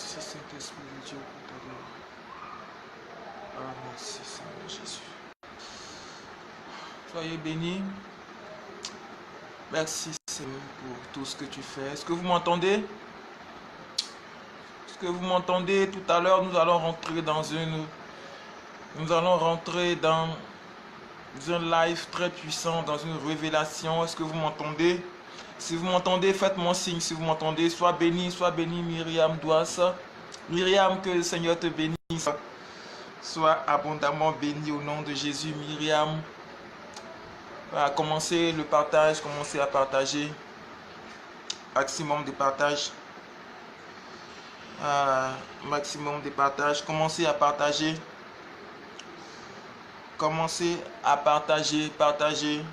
Merci Saint-Esprit de Dieu pour ta gloire. Ah, merci Seigneur Jésus. Soyez bénis. Merci Seigneur pour tout ce que tu fais. Est-ce que vous m'entendez? Est-ce que vous m'entendez? Tout à l'heure, nous allons rentrer dans un live très puissant, dans une révélation. Est-ce que vous m'entendez? Si vous m'entendez, faites-moi signe. Si vous m'entendez, sois béni Myriam Douas. Myriam, que le Seigneur te bénisse. Sois abondamment béni au nom de Jésus, Myriam. Voilà, commencez le partage, commencez à partager. Maximum de partage. Maximum de partage. Commencez à partager. Commencez à partager, partager.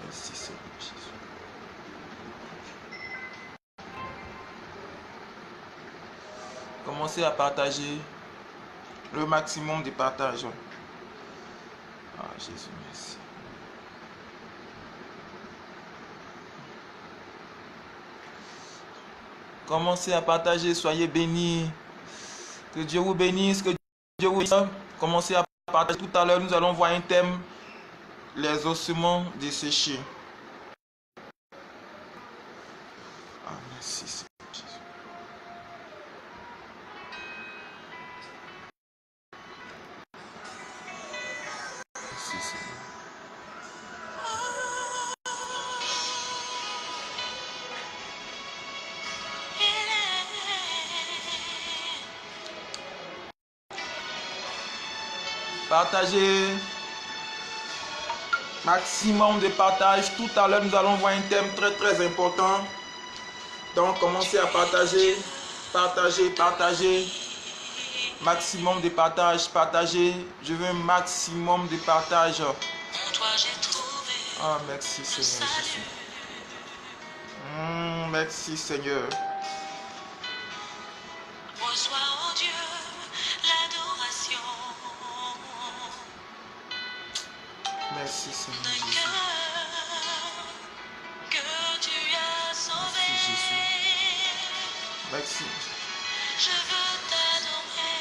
Merci Seigneur Jésus. Commencez à partager le maximum de partage. Ah Jésus, merci. Commencez à partager, soyez bénis. Que Dieu vous bénisse, que Dieu vous bénisse. Commencez à partager. Tout à l'heure, nous allons voir un thème, les ossements desséchés. Ah, merci Seigneur Jésus. Merci Seigneur. Partagez. Maximum de partage. Tout à l'heure, nous allons voir un thème très important. Donc, commencez à partager. Partagez, partagez. Maximum de partage. Partagez. Je veux un maximum de partage. Ah, merci Seigneur Jésus. Merci Seigneur. Reçois en Dieu l'adoration. Merci Seigneur D'un Jésus. cœur que tu as sauvé. Merci Jésus. Merci. Je veux t'adorer.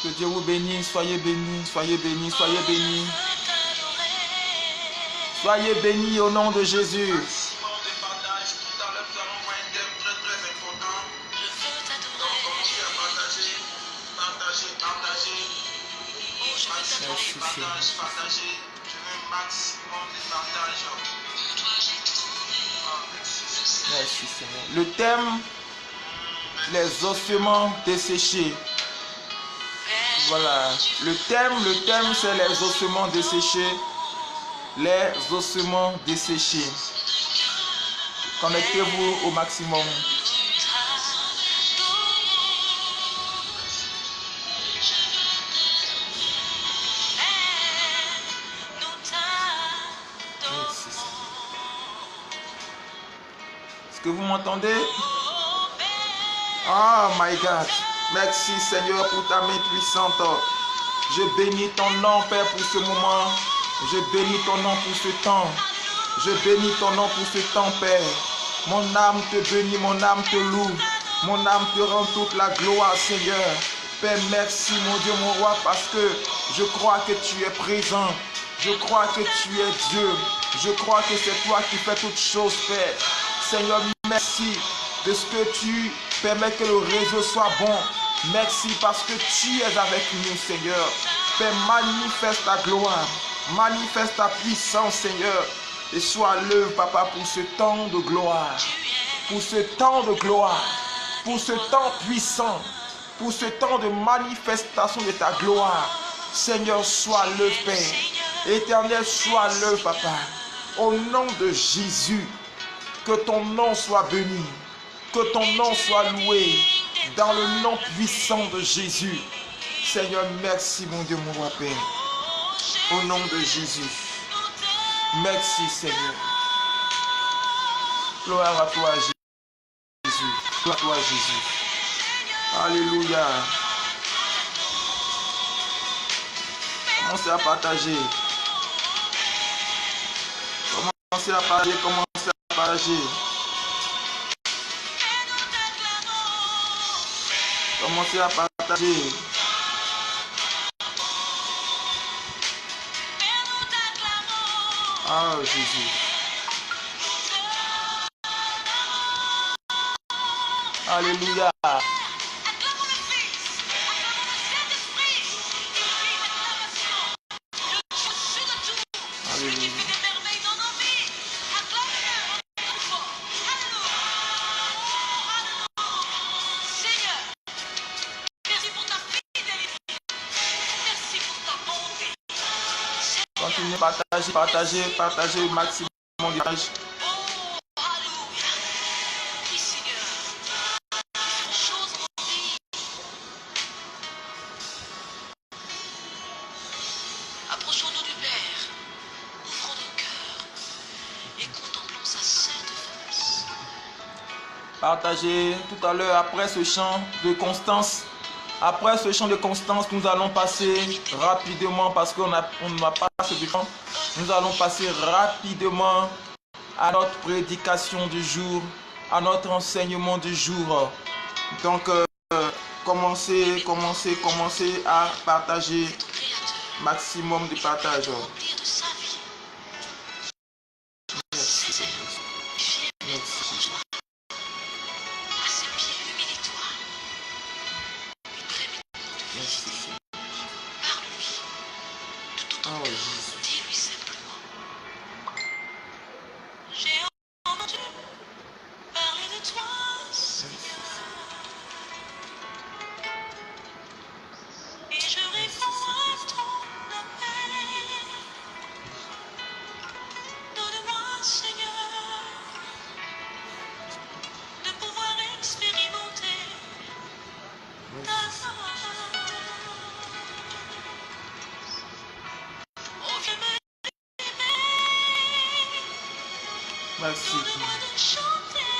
Que Dieu vous bénisse. Soyez bénis. Soyez bénis. Soyez bénis. Soyez bénis au nom de Jésus. Merci Seigneur. Partagez. Je veux un maximum de partage. Merci Seigneur. Le thème, les ossements desséchés. Voilà. Le thème c'est les ossements desséchés. Les ossements desséchés. Connectez-vous au maximum. Est-ce que vous m'entendez? Oh my God. Merci Seigneur pour ta main puissante. Je bénis ton nom Père pour ce moment. Je bénis ton nom pour ce temps. Je bénis ton nom pour ce temps Père. Mon âme te bénit, mon âme te loue. Mon âme te rend toute la gloire Seigneur. Père, merci mon Dieu, mon roi, parce que je crois que tu es présent. Je crois que tu es Dieu. Je crois que c'est toi qui fais toutes choses Père. Seigneur, merci de ce que tu permets que le réseau soit bon. Merci parce que tu es avec nous, Seigneur. Père, manifeste ta gloire, manifeste ta puissance, Seigneur. Et sois à l'œuvre, Papa, pour ce temps de gloire, pour ce temps de gloire, pour ce temps puissant, pour ce temps de manifestation de ta gloire. Seigneur, sois à l'œuvre, Père. Éternel, sois à l'œuvre, Papa. Au nom de Jésus, que ton nom soit béni, que ton nom soit loué, dans le nom puissant de Jésus. Seigneur, merci mon Dieu, mon roi Père. Au nom de Jésus. Merci Seigneur. Gloire à toi Jésus. Gloire à toi Jésus. Alléluia. Commencez à partager. Commencez à parler, commencez à partager. Commencez à partager. Ah, Jésus. Alléluia. Alléluia. Continuez, partagez le maximum d'image. Approchons-nous du Père, ouvrons nos cœurs et contemplons sa sainte face. Partagez tout à l'heure après ce chant de Constance. Après ce chant de Constance, nous allons passer rapidement parce qu'on n'a pas assez de temps. Nous allons passer rapidement à notre prédication du jour, à notre enseignement du jour. Donc, commencez à partager, maximum de partage. Merci. Merci. Oh, Jésus. Dis-lui simplement. J'ai entendu parler de toi, Seigneur. Et je réponds à ton appel. Donne-moi, Seigneur, de pouvoir expérimenter ta grâce. Oh, je me Merci. donne-moi de chanter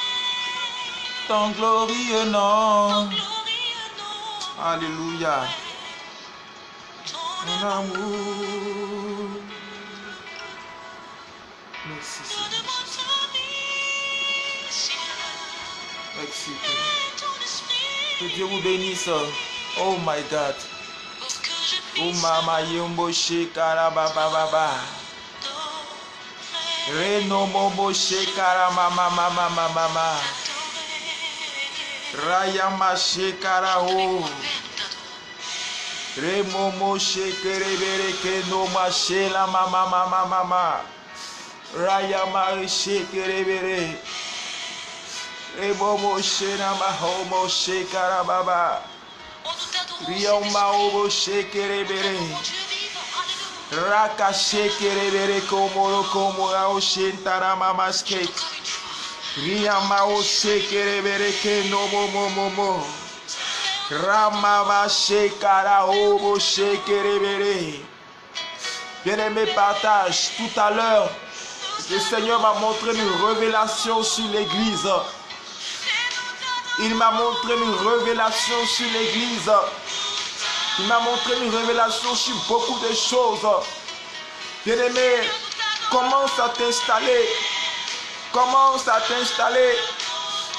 Ton glorieux nom. glorieux nom. Alléluia. Ton Mon amour. Merci, donne-moi Seigneur. ta vie, Seigneur, Merci. et ton esprit, Que Dieu vous bénisse. Oh my God. pour que je Oh puisse mama yombo shekara baba baba. t'adorer, Reno momo shekara mama mama mama mama. t'adorer. Rayama shekara Avec ho. moi, Père, nous t'adorons. Remomo shekere bereke no ma shela mama mama mama. Rayama shekere bere. Remomo shena ma homo shekara baba. Oh, nous t'adorons, Rioma Saint-Esprit. obo shekere Nous bere. t'adorons, Dieu vivant. Alléluia. Raka shekere bere komoro komora o shentara mama skate. Encore une fois. Riyama o shekere bere ke no mo mo mo. Ramama shekara obo shekere bere. Bien-aimé, partage. Tout à l'heure, le Seigneur m'a montré une révélation sur l'église. Il m'a montré une révélation sur l'église. Il m'a montré une révélation sur beaucoup de choses. Bien-aimé, commence à t'installer. Commence à t'installer.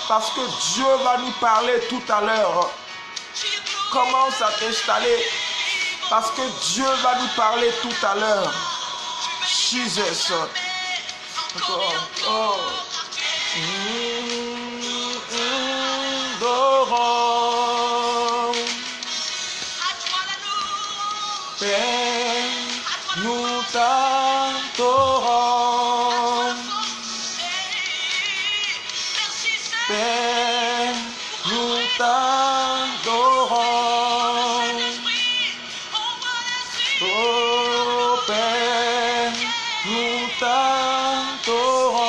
Parce que Dieu va nous parler tout à l'heure. Commence à t'installer. Parce que Dieu va nous parler tout à l'heure. Jesus. Encore. Oh. Dorons. Père, nous t'adorons. Père, nous t'adorons. Oh Père, nous t'adorons.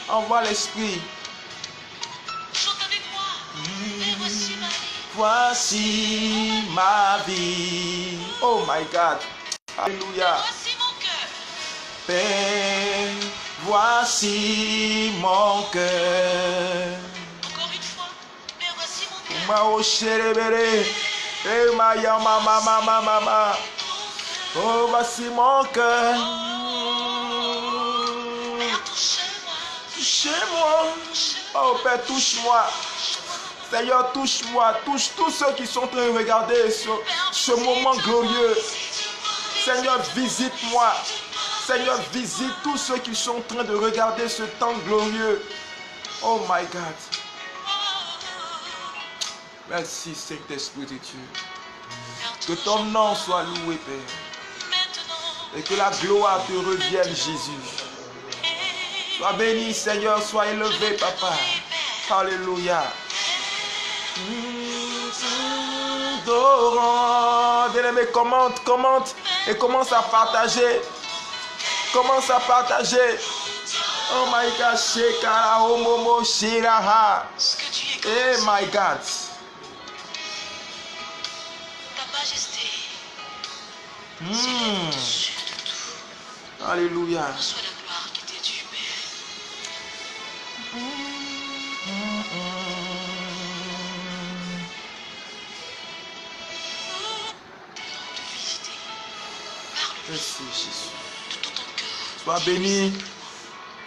Envoie l'Esprit. Chante avec moi. Et voici ma vie. Voici ma vie. Oh my God. Alléluia. Voici mon cœur. Père, voici mon cœur. Encore une fois. Père, voici mon cœur. Mao sherebere. Eh ma ya mama mama mama. Oh voici mon cœur. Père, touche-moi. touchez-moi. Oh Père, touche-moi. Seigneur, touche-moi. Touche tous ceux qui sont en train de regarder ce moment glorieux. Seigneur, visite-moi. Seigneur, visite tous ceux qui sont en train de regarder ce temps glorieux. Oh my God. Merci, Saint-Esprit de Dieu. Que ton nom soit loué, Père. Et que la gloire te revienne, Jésus. Sois béni, Seigneur. Sois élevé, Papa. Alléluia. Bien-aimé, commente et commence à partager. Commence à partager. Oh my God, Shekara Omomo Shiraha. Eh my God. Ta majesté. C'est au-dessus de tout. Alléluia. Reçois la gloire qui t'est due, Père. Te visiter. Parle-lui Merci, Jésus. de tout ton cœur. Sois béni.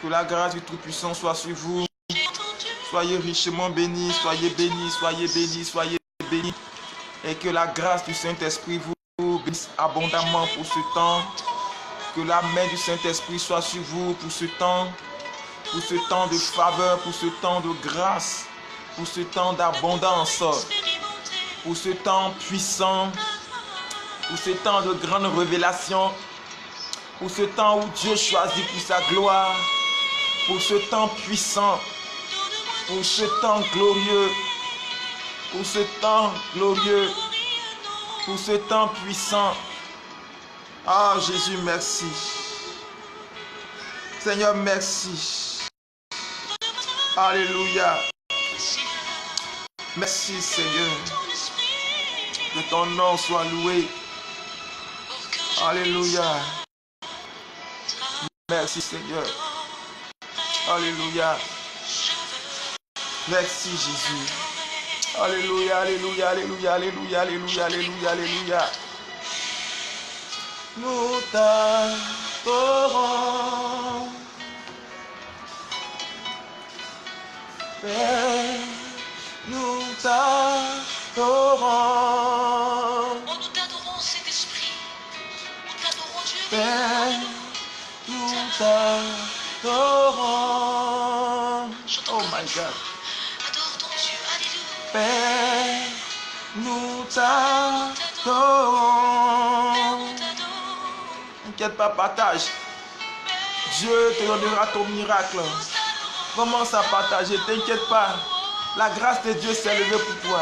Que la grâce du Tout-Puissant soit sur vous. J'ai entendu. Soyez richement bénis, soyez bénis, soyez bénis, soyez bénis. Et que la grâce du Saint-Esprit vous bénisse abondamment pour ce temps. Que la main du Saint-Esprit soit sur vous pour ce temps de faveur, pour ce temps de grâce, pour ce temps d'abondance, pour ce temps puissant, pour ce temps de grande révélation, pour ce temps où Dieu choisit pour sa gloire, pour ce temps puissant, pour ce temps glorieux, pour ce temps glorieux, pour ce temps puissant. Ah Jésus, merci. Seigneur, merci. Alléluia. Merci Seigneur. Que ton nom soit loué. Alléluia. Merci Seigneur. Alléluia. Merci Jésus. Alléluia, alléluia, alléluia, alléluia, alléluia, alléluia, alléluia. Nous t'adorons. Père, nous t'adorons. Oh, nous t'adorons, Saint-Esprit. Nous t'adorons, Dieu. Père, nous t'adorons. Chantons Oh encore my une fois. God. Adore ton Dieu. Alléluia. Père, nous Père, t'adorons. nous t'adorons. T'inquiète pas, partage. Dieu te donnera ton miracle. Commence à partager, t'inquiète pas. La grâce de Dieu s'est levée pour toi.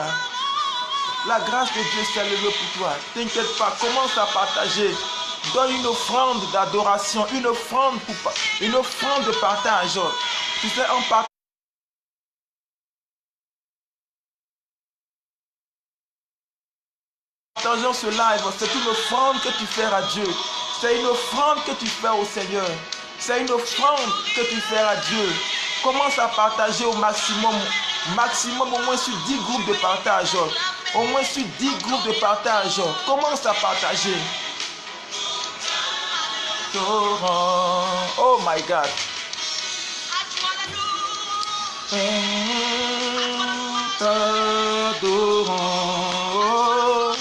La grâce de Dieu s'est levée pour toi. T'inquiète pas, commence à partager. Donne une offrande d'adoration, une offrande de partage. Tu sais, en partageant ce live, c'est une offrande que tu fais à Dieu. C'est une offrande que tu fais au Seigneur. C'est une offrande que tu fais à Dieu. Commence à partager au maximum. Maximum au moins sur 10 groupes de partage. Au moins sur 10 groupes de partage. Commence à partager. Oh my God. T'adorons.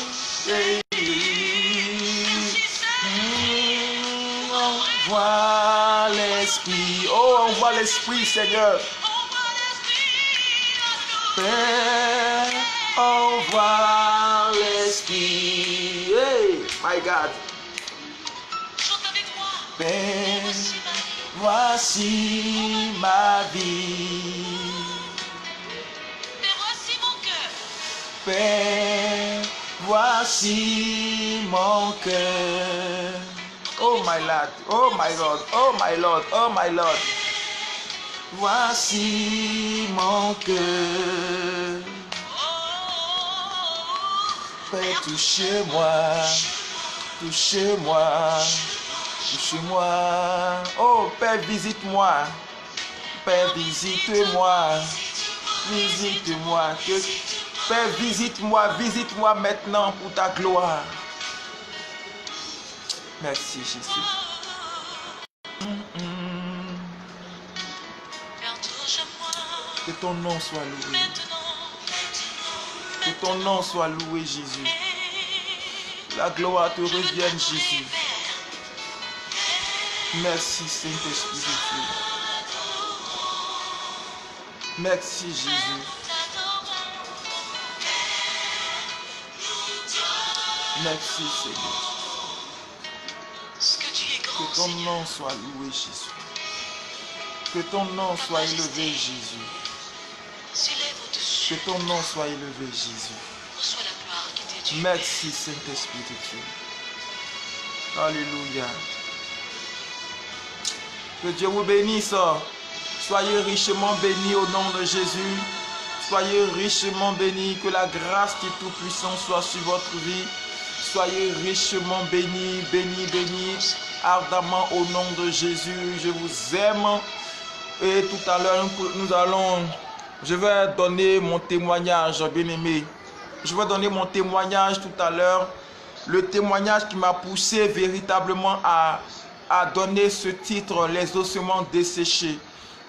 Envoie l'Esprit. Oh, envoie l'Esprit, Seigneur. Père, envoie l'Esprit. Hey, my God. Chante avec moi. Père, Voici ma vie. voici ma vie. Père, voici mon cœur. Père, voici mon cœur. Oh my Lord, oh my Lord, oh my Lord, oh my Lord. Voici mon cœur. Père, touchez-moi, touchez-moi, touchez-moi. Oh Père, visite-moi. Père, visite-moi. Visite-moi. Père, visite-moi, visite-moi maintenant pour ta gloire. Merci Jésus. Père, Que ton nom soit loué. maintenant, Que ton nom soit loué, Jésus. La gloire te revienne, Jésus. Merci, Saint-Esprit de Dieu. Merci, Jésus. Merci, Seigneur. Que ton nom soit loué, Jésus. Que ton nom soit élevé, Jésus. Que ton nom soit élevé, Jésus. Merci, Saint-Esprit de Dieu. Alléluia. Que Dieu vous bénisse. Soyez richement bénis au nom de Jésus. Soyez richement bénis. Que la grâce du Tout-Puissant soit sur votre vie. Soyez richement bénis, bénis, bénis, ardemment au nom de Jésus. Je vous aime. Et tout à l'heure, je vais donner mon témoignage, bien-aimé. Je vais donner mon témoignage tout à l'heure. Le témoignage qui m'a poussé véritablement à donner ce titre, les ossements desséchés.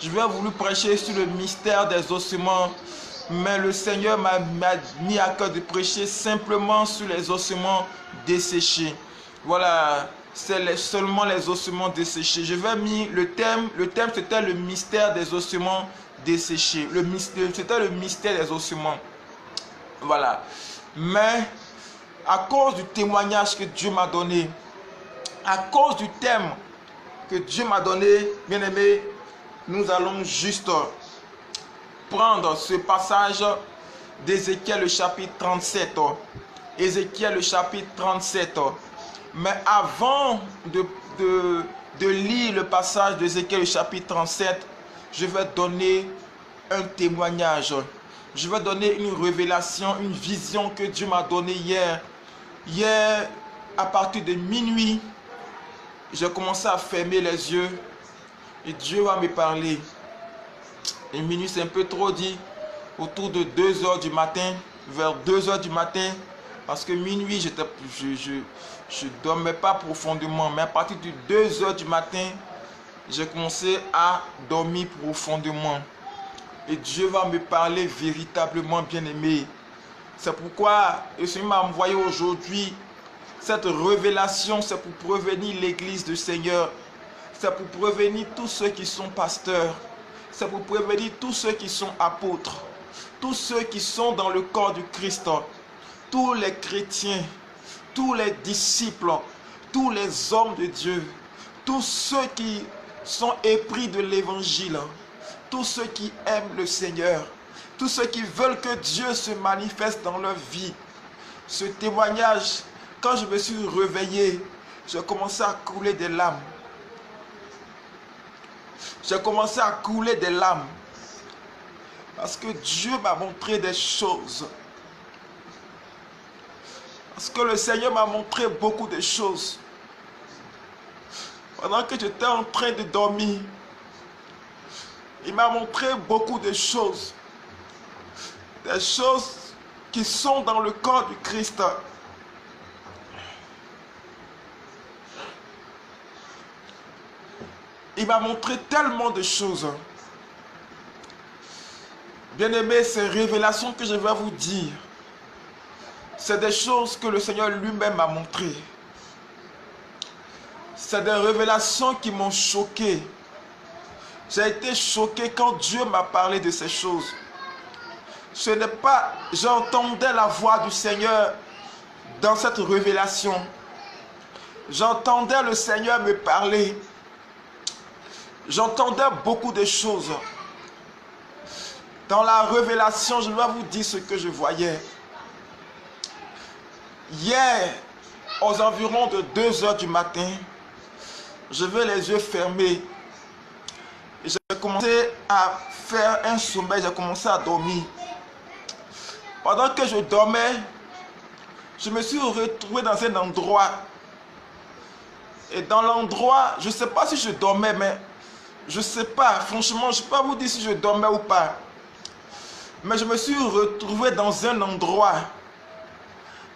Je vais vous prêcher sur le mystère des ossements. Mais le Seigneur m'a mis à cœur de prêcher simplement sur les ossements desséchés. Voilà, c'est seulement les ossements desséchés. Je vais mettre le thème c'était le mystère des ossements desséchés. C'était le mystère des ossements. Voilà. Mais à cause du témoignage que Dieu m'a donné, à cause du thème que Dieu m'a donné, bien aimé, nous allons juste prendre ce passage d'Ézéchiel le chapitre 37. Ézéchiel le chapitre 37. Mais avant de lire le passage d'Ézéchiel le chapitre 37, je vais donner un témoignage. Je vais donner une révélation, une vision que Dieu m'a donnée hier. Hier, à partir de minuit, j'ai commencé à fermer les yeux et Dieu va me parler. Et minuit, c'est un peu trop dit. Autour de 2 heures du matin, vers 2 heures du matin, parce que minuit, je dormais pas profondément. Mais à partir de 2 heures du matin, j'ai commencé à dormir profondément. Et Dieu va me parler véritablement, bien-aimé. C'est pourquoi le Seigneur m'a envoyé aujourd'hui. Cette révélation, c'est pour prévenir l'église du Seigneur. C'est pour prévenir tous ceux qui sont pasteurs. C'est pour prévenir tous ceux qui sont apôtres. Tous ceux qui sont dans le corps du Christ. Tous les chrétiens. Tous les disciples. Tous les hommes de Dieu. Tous ceux qui sont épris de l'évangile. Tous ceux qui aiment le Seigneur. Tous ceux qui veulent que Dieu se manifeste dans leur vie. Ce témoignage, quand je me suis réveillé, j'ai commencé à couler des larmes. J'ai commencé à couler des larmes. Parce que Dieu m'a montré des choses. Parce que le Seigneur m'a montré beaucoup de choses. Pendant que j'étais en train de dormir, il m'a montré beaucoup de choses. Des choses qui sont dans le corps du Christ. Il m'a montré tellement de choses. Bien-aimés, ces révélations que je vais vous dire, c'est des choses que le Seigneur lui-même m'a montrées. C'est des révélations qui m'ont choqué. J'ai été choqué quand Dieu m'a parlé de ces choses. Ce n'est pas, j'entendais la voix du Seigneur dans cette révélation. J'entendais le Seigneur me parler. J'entendais beaucoup de choses. Dans la révélation, je vais vous dire ce que je voyais. Hier, aux environs de 2 heures du matin, j'avais les yeux fermés. J'ai commencé à faire un sommeil, j'ai commencé à dormir. Pendant que je dormais, je me suis retrouvé dans un endroit. Et dans l'endroit, je ne sais pas si je dormais, mais je ne sais pas, franchement, je ne peux pas vous dire si je dormais ou pas. Mais je me suis retrouvé dans un endroit.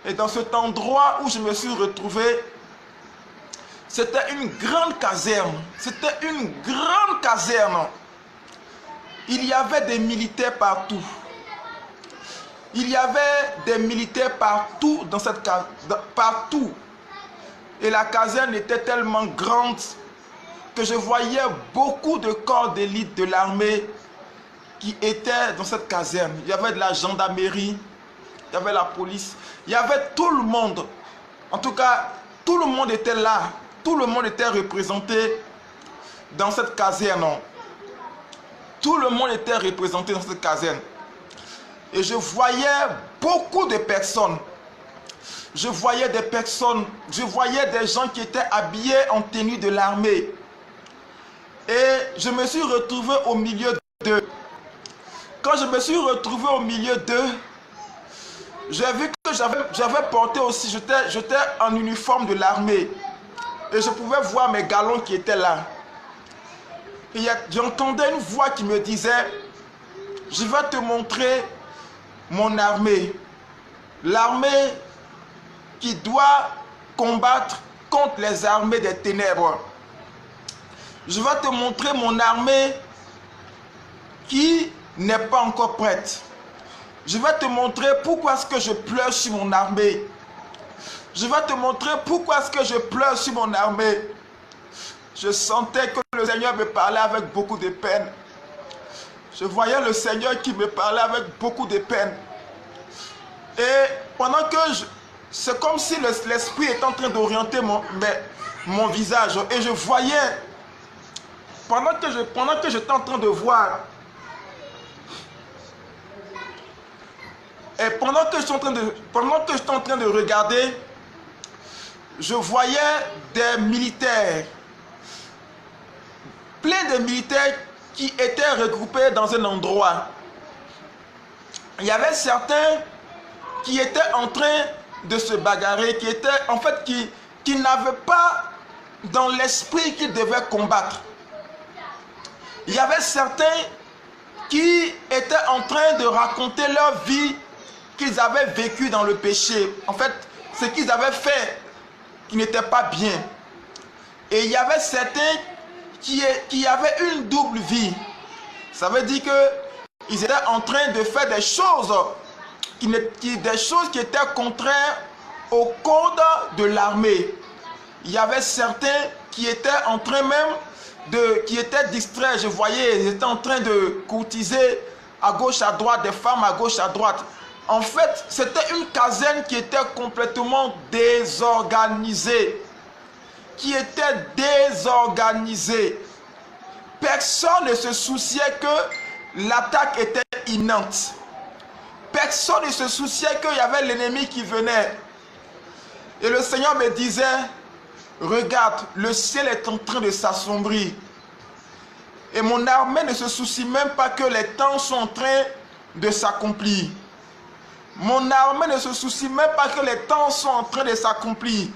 Et dans cet endroit où je me suis retrouvé, c'était une grande caserne. C'était une grande caserne. il y avait des militaires partout. Il y avait des militaires partout dans cette caserne, partout. Et la caserne était tellement grande que je voyais beaucoup de corps d'élite de l'armée qui étaient dans cette caserne. Il y avait de la gendarmerie, il y avait la police, il y avait tout le monde. En tout cas, tout le monde était là. Tout le monde était représenté dans cette caserne. Tout le monde était représenté dans cette caserne. Et je voyais beaucoup de personnes. Je voyais des personnes, je voyais des gens qui étaient habillés en tenue de l'armée. Et je me suis retrouvé au milieu d'eux. Quand je me suis retrouvé au milieu d'eux, j'ai vu que j'avais porté aussi, j'étais en uniforme de l'armée. Et je pouvais voir mes galons qui étaient là. Et j'entendais une voix qui me disait, je vais te montrer mon armée. L'armée qui doit combattre contre les armées des ténèbres. Je vais te montrer mon armée qui n'est pas encore prête. Je vais te montrer pourquoi est-ce que je pleure sur mon armée. Je vais te montrer pourquoi est-ce que je pleure sur mon armée. Je sentais que le Seigneur me parlait avec beaucoup de peine. Je voyais le Seigneur qui me parlait avec beaucoup de peine. Et pendant que c'est comme si l'Esprit était en train d'orienter mon visage. Et je voyais, pendant que j'étais en train de voir, et pendant que j'étais en train de regarder, je voyais des militaires, plein de militaires qui étaient regroupés dans un endroit. Il y avait certains qui étaient en train de se bagarrer, qui étaient en fait qui n'avaient pas dans l'esprit qu'ils devaient combattre. Il y avait certains qui étaient en train de raconter leur vie qu'ils avaient vécu dans le péché. En fait, ce qu'ils avaient fait qui n'était pas bien. Et il y avait certains qui avaient une double vie. Ça veut dire qu'ils étaient en train de faire des choses qui étaient contraires au code de l'armée. Il y avait certains qui étaient en train même qui étaient distraits. Je voyais, ils étaient en train de courtiser à gauche, à droite, des femmes à gauche, à droite. En fait, c'était une caserne qui était complètement désorganisée. Qui était désorganisée. Personne ne se souciait que l'attaque était imminente. Personne ne se souciait qu'il y avait l'ennemi qui venait. Et le Seigneur me disait, regarde, le ciel est en train de s'assombrir. Et mon armée ne se soucie même pas que les temps sont en train de s'accomplir. Mon armée ne se soucie même pas que les temps sont en train de s'accomplir.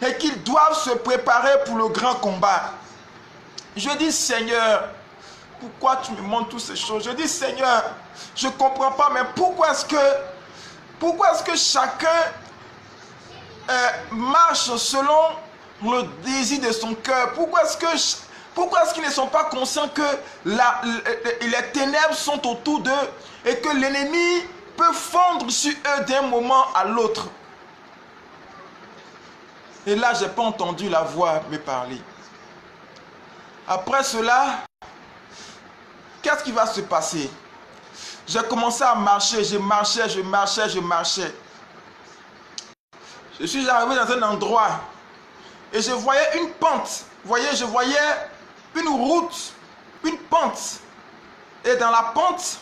Et qu'ils doivent se préparer pour le grand combat. Je dis, Seigneur, pourquoi tu me montres toutes ces choses? Je dis, Seigneur, je ne comprends pas, mais pourquoi est-ce que chacun marche selon le désir de son cœur? Pourquoi est-ce qu'ils ne sont pas conscients que les ténèbres sont autour d'eux et que l'ennemi peut fondre sur eux d'un moment à l'autre? Et là, je n'ai pas entendu la voix me parler. Après cela, qu'est-ce qui va se passer? J'ai commencé à marcher, je marchais. Je suis arrivé dans un endroit et je voyais une pente. Vous voyez, je voyais une route, une pente. Et dans la pente,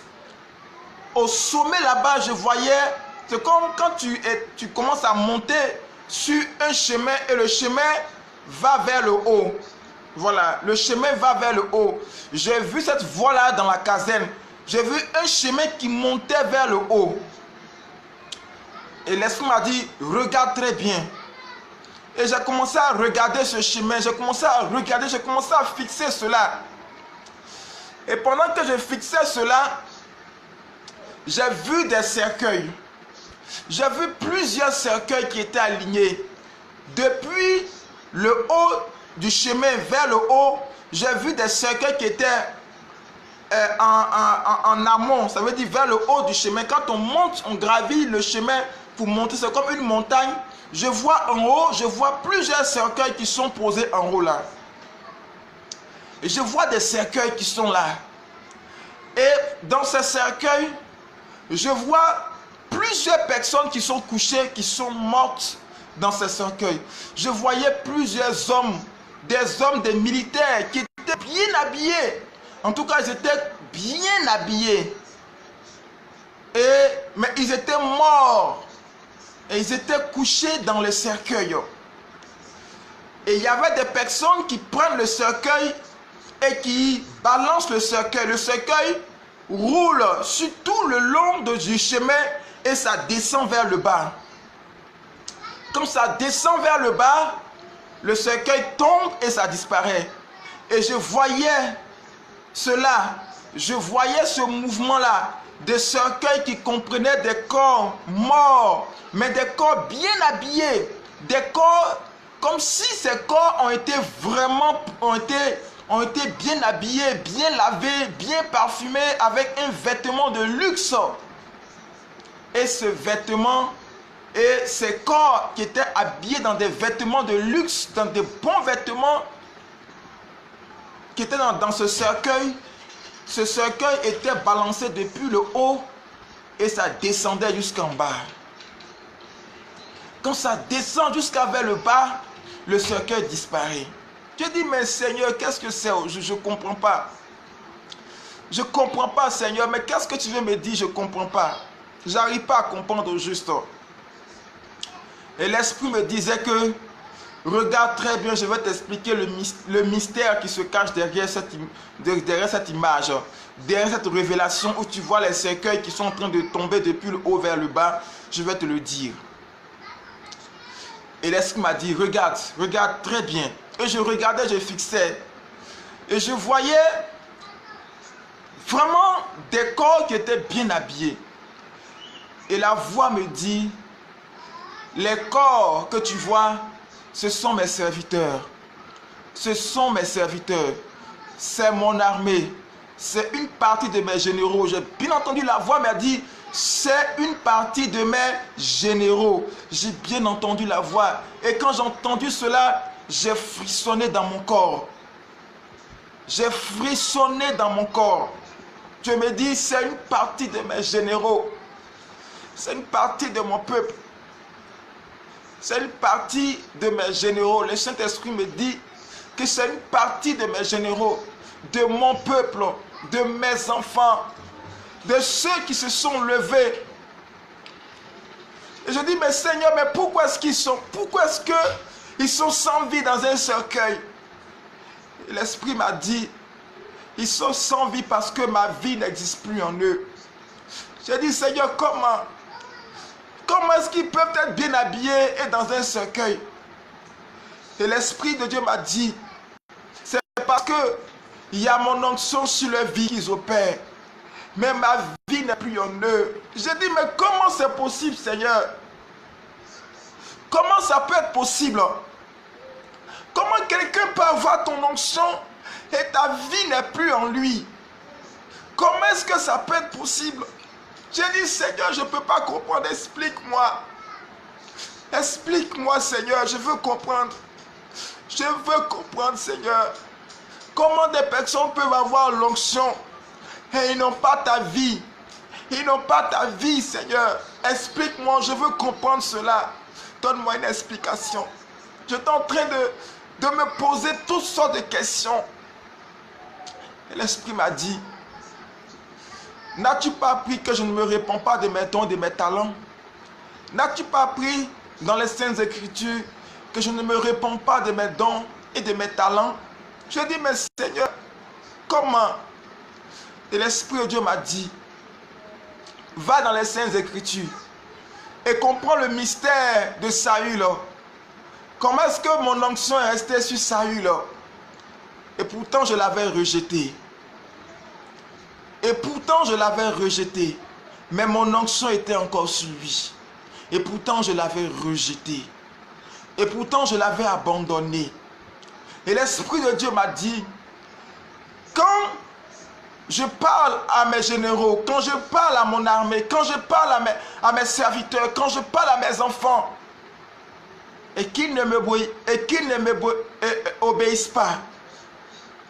au sommet là-bas, je voyais, c'est comme quand tu commences à monter sur un chemin et le chemin va vers le haut. Voilà, le chemin va vers le haut. J'ai vu cette voie-là dans la caserne. J'ai vu un chemin qui montait vers le haut. Et l'Esprit m'a dit, regarde très bien. Et j'ai commencé à regarder ce chemin. J'ai commencé à regarder, j'ai commencé à fixer cela. Et pendant que je fixais cela, j'ai vu des cercueils. J'ai vu plusieurs cercueils qui étaient alignés. Depuis le haut du chemin vers le haut, j'ai vu des cercueils qui étaient en amont, ça veut dire vers le haut du chemin. Quand on monte, on gravit le chemin pour monter, c'est comme une montagne. Je vois en haut, je vois plusieurs cercueils qui sont posés en haut là. Et je vois des cercueils qui sont là. Et dans ces cercueils, je vois plusieurs personnes qui sont couchées, qui sont mortes dans ces cercueils. Je voyais plusieurs hommes, des militaires qui étaient bien habillés. En tout cas, ils étaient bien habillés. Mais ils étaient morts. Et ils étaient couchés dans le cercueil. Et il y avait des personnes qui prennent le cercueil et qui balancent le cercueil. Le cercueil roule sur tout le long du chemin et ça descend vers le bas. Comme ça descend vers le bas, le cercueil tombe et ça disparaît. Et je voyais cela, je voyais ce mouvement-là, des cercueils qui comprenaient des corps morts, mais des corps bien habillés, des corps comme si ces corps ont été bien habillés, bien lavés, bien parfumés, avec un vêtement de luxe. Et ce vêtement, et ces corps qui étaient habillés dans des vêtements de luxe, dans des bons vêtements, qui étaient dans ce cercueil était balancé depuis le haut et ça descendait jusqu'en bas. Quand ça descend jusqu'à vers le bas, le cercueil disparaît. Je dis, mais Seigneur, qu'est-ce que c'est? Je ne comprends pas. Je ne comprends pas, Seigneur, mais qu'est-ce que tu veux me dire? Je ne comprends pas. Je n'arrive pas à comprendre au juste. Et l'Esprit me disait que, regarde très bien, je vais t'expliquer le mystère qui se cache derrière cette image, derrière cette révélation où tu vois les cercueils qui sont en train de tomber depuis le haut vers le bas. Je vais te le dire. Et l'Esprit m'a dit, regarde très bien. Et je regardais, je fixais. Et je voyais vraiment des corps qui étaient bien habillés. Et la voix me dit, les corps que tu vois, ce sont mes serviteurs. Ce sont mes serviteurs. C'est mon armée. C'est une partie de mes généraux. J'ai bien entendu la voix m'a dit, c'est une partie de mes généraux. J'ai bien entendu la voix. Et quand j'ai entendu cela, j'ai frissonné dans mon corps. J'ai frissonné dans mon corps. Je me dis, c'est une partie de mes généraux. C'est une partie de mon peuple. C'est une partie de mes généraux. Le Saint-Esprit me dit que c'est une partie de mes généraux, de mon peuple, de mes enfants, de ceux qui se sont levés. Et je dis, mais Seigneur, mais pourquoi est-ce qu'ils sont sans vie dans un cercueil? Et l'Esprit m'a dit, ils sont sans vie parce que ma vie n'existe plus en eux. J'ai dit, Seigneur, comment est-ce qu'ils peuvent être bien habillés et dans un cercueil? Et l'Esprit de Dieu m'a dit, c'est parce que il y a mon onction sur leur vie qu'ils opèrent. Mais ma vie n'est plus en eux. J'ai dit, mais comment c'est possible, Seigneur? Comment ça peut être possible? Comment quelqu'un peut avoir ton onction et ta vie n'est plus en lui? Comment est-ce que ça peut être possible? J'ai dit, Seigneur, je ne peux pas comprendre. Explique-moi. Explique-moi, Seigneur. Je veux comprendre. Je veux comprendre, Seigneur. Comment des personnes peuvent avoir l'onction et ils n'ont pas ta vie. Ils n'ont pas ta vie, Seigneur. Explique-moi. Je veux comprendre cela. Donne-moi une explication. Je suis en train de me poser toutes sortes de questions. Et l'Esprit m'a dit, n'as-tu pas appris que je ne me répands pas de mes dons et de mes talents? N'as-tu pas appris dans les Saintes Écritures que je ne me répands pas de mes dons et de mes talents? Je dis, mais Seigneur, comment? Et l'Esprit de Dieu m'a dit, va dans les Saintes Écritures et comprends le mystère de Saül. Comment est-ce que mon onction est restée sur Saül? Et pourtant je l'avais rejeté. Et pourtant je l'avais rejeté. Mais mon onction était encore sur lui. Et pourtant je l'avais rejeté. Et pourtant je l'avais abandonné. Et l'Esprit de Dieu m'a dit, quand je parle à mes généraux, quand je parle à mon armée, quand je parle à mes serviteurs, quand je parle à mes enfants, et qu'ils ne m'obéissent pas.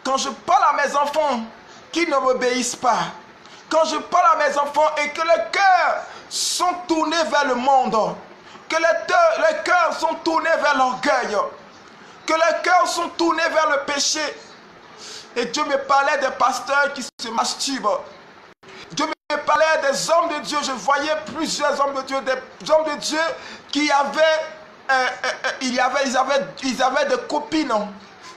Quand je parle à mes enfants, qu'ils ne m'obéissent pas. Quand je parle à mes enfants et que les cœurs sont tournés vers le monde, que les cœurs sont tournés vers l'orgueil, que les cœurs sont tournés vers le péché. Et Dieu me parlait des pasteurs qui se masturbent. Dieu me parlait des hommes de Dieu. Je voyais plusieurs hommes de Dieu, des hommes de Dieu qui ils avaient des copines,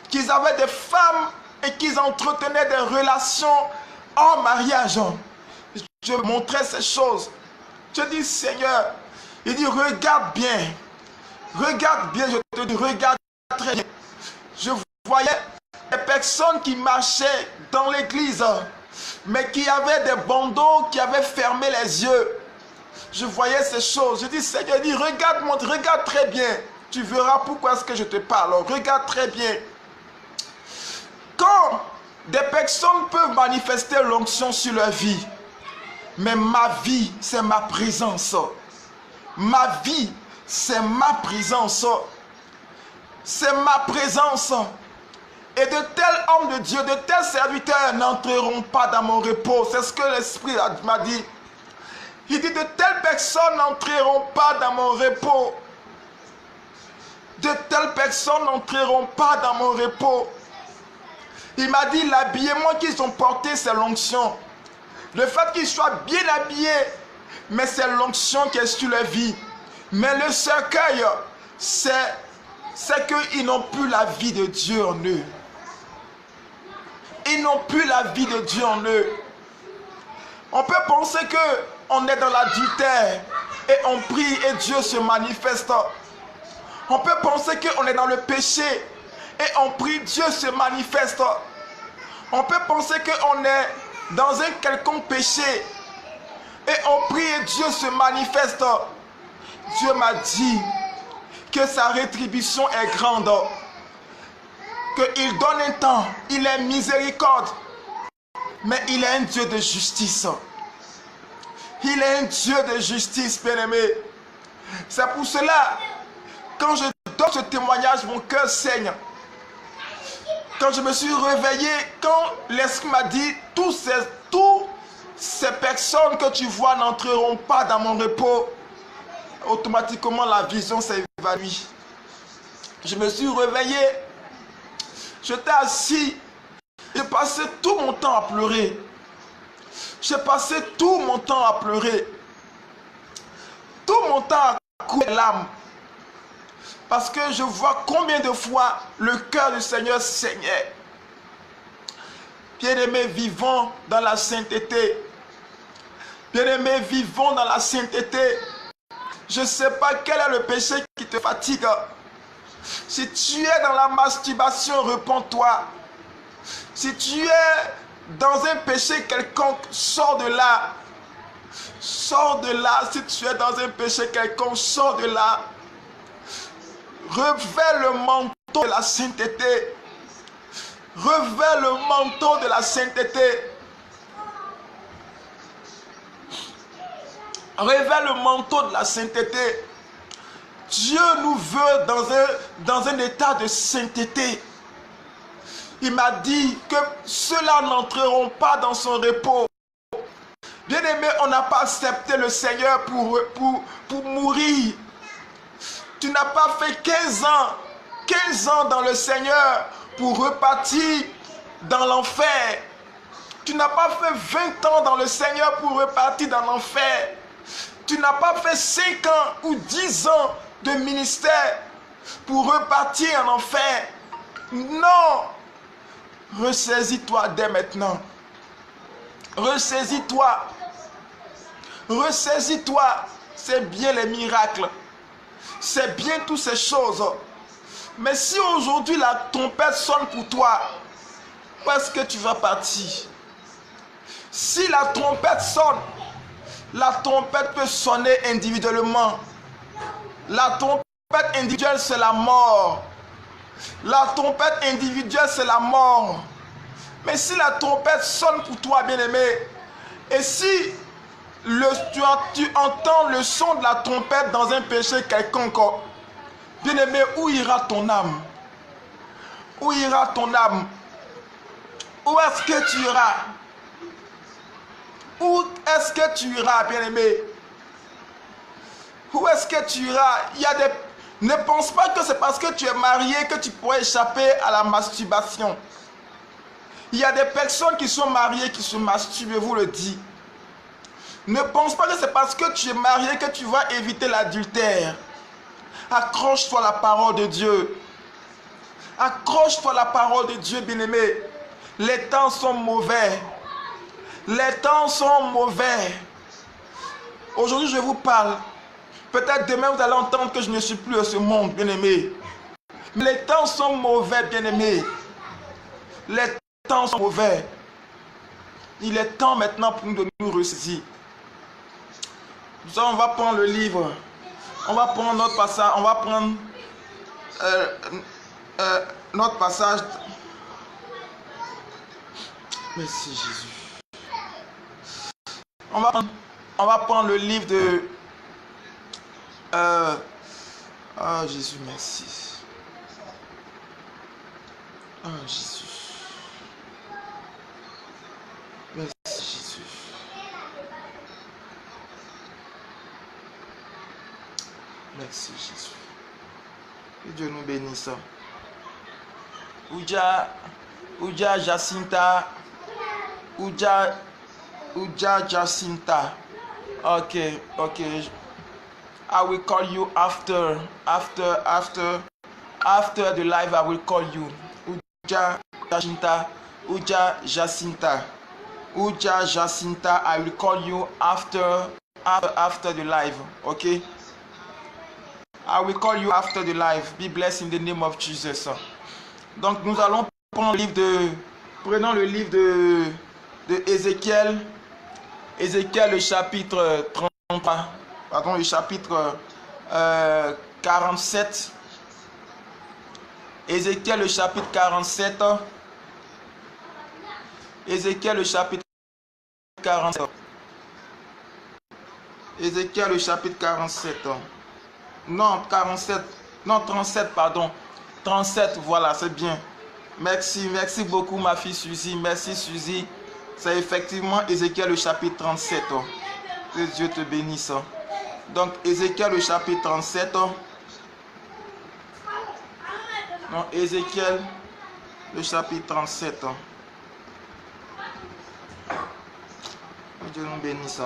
qu'ils avaient des femmes et qu'ils entretenaient des relations en mariage. Je montrais ces choses. Je dis, Seigneur, il dit, regarde bien, je te dis, regarde très bien. Je voyais des personnes qui marchaient dans l'église, mais qui avaient des bandeaux, qui avaient fermé les yeux. Je voyais ces choses. Je dis, Seigneur, dis, regarde très bien. Tu verras pourquoi est-ce que je te parle. Regarde très bien. Quand des personnes peuvent manifester l'onction sur leur vie, mais ma vie, c'est ma présence. Ma vie, c'est ma présence. C'est ma présence. Et de tels hommes de Dieu, de tels serviteurs n'entreront pas dans mon repos. C'est ce que l'Esprit m'a dit. Il dit, de telles personnes n'entreront pas dans mon repos. De telles personnes n'entreront pas dans mon repos. Il m'a dit, l'habillement qu'ils ont porté, c'est l'onction. Le fait qu'ils soient bien habillés, mais c'est l'onction qui est sur leur vie. Mais le cercueil, c'est qu'ils n'ont plus la vie de Dieu en eux. Ils n'ont plus la vie de Dieu en eux. On peut penser qu'on est dans l'adultère et on prie et Dieu se manifeste. On peut penser qu'on est dans le péché et on prie, Dieu se manifeste. On peut penser qu'on est dans un quelconque péché et on prie et Dieu se manifeste. Dieu m'a dit que sa rétribution est grande, qu'il donne un temps, il est miséricorde, mais il est un Dieu de justice. Il est un Dieu de justice, bien-aimé. C'est pour cela, quand je donne ce témoignage, mon cœur saigne. Quand je me suis réveillé, quand l'Esprit m'a dit, toutes ces personnes que tu vois n'entreront pas dans mon repos, automatiquement la vision s'est évanouie. Je me suis réveillé, j'étais assis, j'ai passé tout mon temps à pleurer. J'ai passé tout mon temps à pleurer. Tout mon temps à couler les larmes. Parce que je vois combien de fois le cœur du Seigneur saignait. Bien-aimés, vivons dans la sainteté. Bien-aimés, vivons dans la sainteté. Je ne sais pas quel est le péché qui te fatigue. Si tu es dans la masturbation, repens-toi. Si tu es dans un péché quelconque, sors de là. Sors de là. Si tu es dans un péché quelconque, sors de là. Revêt le manteau de la sainteté. Revêt le manteau de la sainteté. Revêt le manteau de la sainteté. Dieu nous veut dans un état de sainteté. Il m'a dit que ceux-là n'entreront pas dans son repos. Bien-aimé, on n'a pas accepté le Seigneur pour mourir. Tu n'as pas fait 15 ans dans le Seigneur pour repartir dans l'enfer. Tu n'as pas fait 20 ans dans le Seigneur pour repartir dans l'enfer. Tu n'as pas fait 5 ans ou 10 ans de ministère pour repartir en enfer. Non! Ressaisis-toi dès maintenant. Ressaisis-toi. Ressaisis-toi. C'est bien les miracles. C'est bien toutes ces choses. Mais si aujourd'hui la trompette sonne pour toi, où est-ce que tu vas partir? Si la trompette sonne, la trompette peut sonner individuellement. La trompette individuelle, c'est la mort. La trompette individuelle, c'est la mort. Mais si la trompette sonne pour toi, bien-aimé, et si tu entends le son de la trompette dans un péché quelconque, bien-aimé, où ira ton âme? Où ira ton âme? Où est-ce que tu iras? Où est-ce que tu iras, bien-aimé? Où est-ce que tu iras? Ne pense pas que c'est parce que tu es marié que tu pourrais échapper à la masturbation. Il y a des personnes qui sont mariées qui se masturbent, je vous le dis. Ne pense pas que c'est parce que tu es marié que tu vas éviter l'adultère. Accroche-toi à la parole de Dieu. Accroche-toi à la parole de Dieu, bien-aimé. Les temps sont mauvais. Les temps sont mauvais. Aujourd'hui, je vous parle. Peut-être demain, vous allez entendre que je ne suis plus de ce monde, bien-aimé. Mais les temps sont mauvais, bien-aimé. Les temps sont mauvais. Il est temps maintenant pour nous de nous ressaisir. On va prendre le livre. On va prendre notre passage. On va prendre notre passage. Merci Jésus. On va prendre le livre de... Oh Jésus, merci. Oh Jésus. Merci Jésus. Merci Jésus. Que Dieu nous bénisse. Uja Jacinta. Uja Jacinta. Ok. I will call you after the live. I will call you. Uja Jacinta. Uja Jacinta. Uja Jacinta. I will call you after the live. Okay. I will call you after the live. Be blessed in the name of Jesus. Donc nous allons prendre le livre de... Prenons le livre de Ézéchiel. Ézéchiel, le chapitre 33. Pardon, le chapitre 47. Ézéchiel, le chapitre 47. Ézéchiel, le chapitre 47. Ézéchiel, le chapitre 47. Non, 47. Non, 37, pardon. 37, voilà, c'est bien. Merci beaucoup, ma fille Suzy. Merci, Suzy. C'est effectivement Ézéchiel, le chapitre 37. Que Dieu te bénisse. Donc, Ézéchiel, le chapitre 37. Non, Ézéchiel, le chapitre 37. Que Dieu nous bénisse.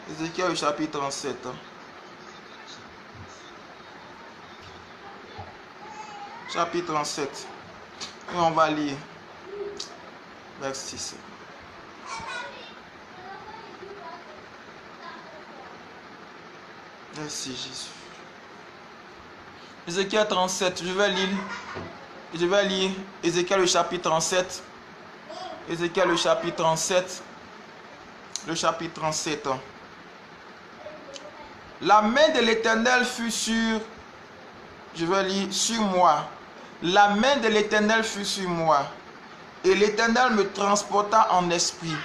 Ézéchiel, le chapitre 37. Chapitre 37. Et on va lire. Verset 6. Merci Jésus. Ézéchiel 37. Je vais lire Ézéchiel le chapitre 37. Ézéchiel le chapitre 37. Le chapitre 37. La main de l'Éternel fut sur... Je vais lire sur moi. La main de l'Éternel fut sur moi. Et l'Éternel me transporta en esprit.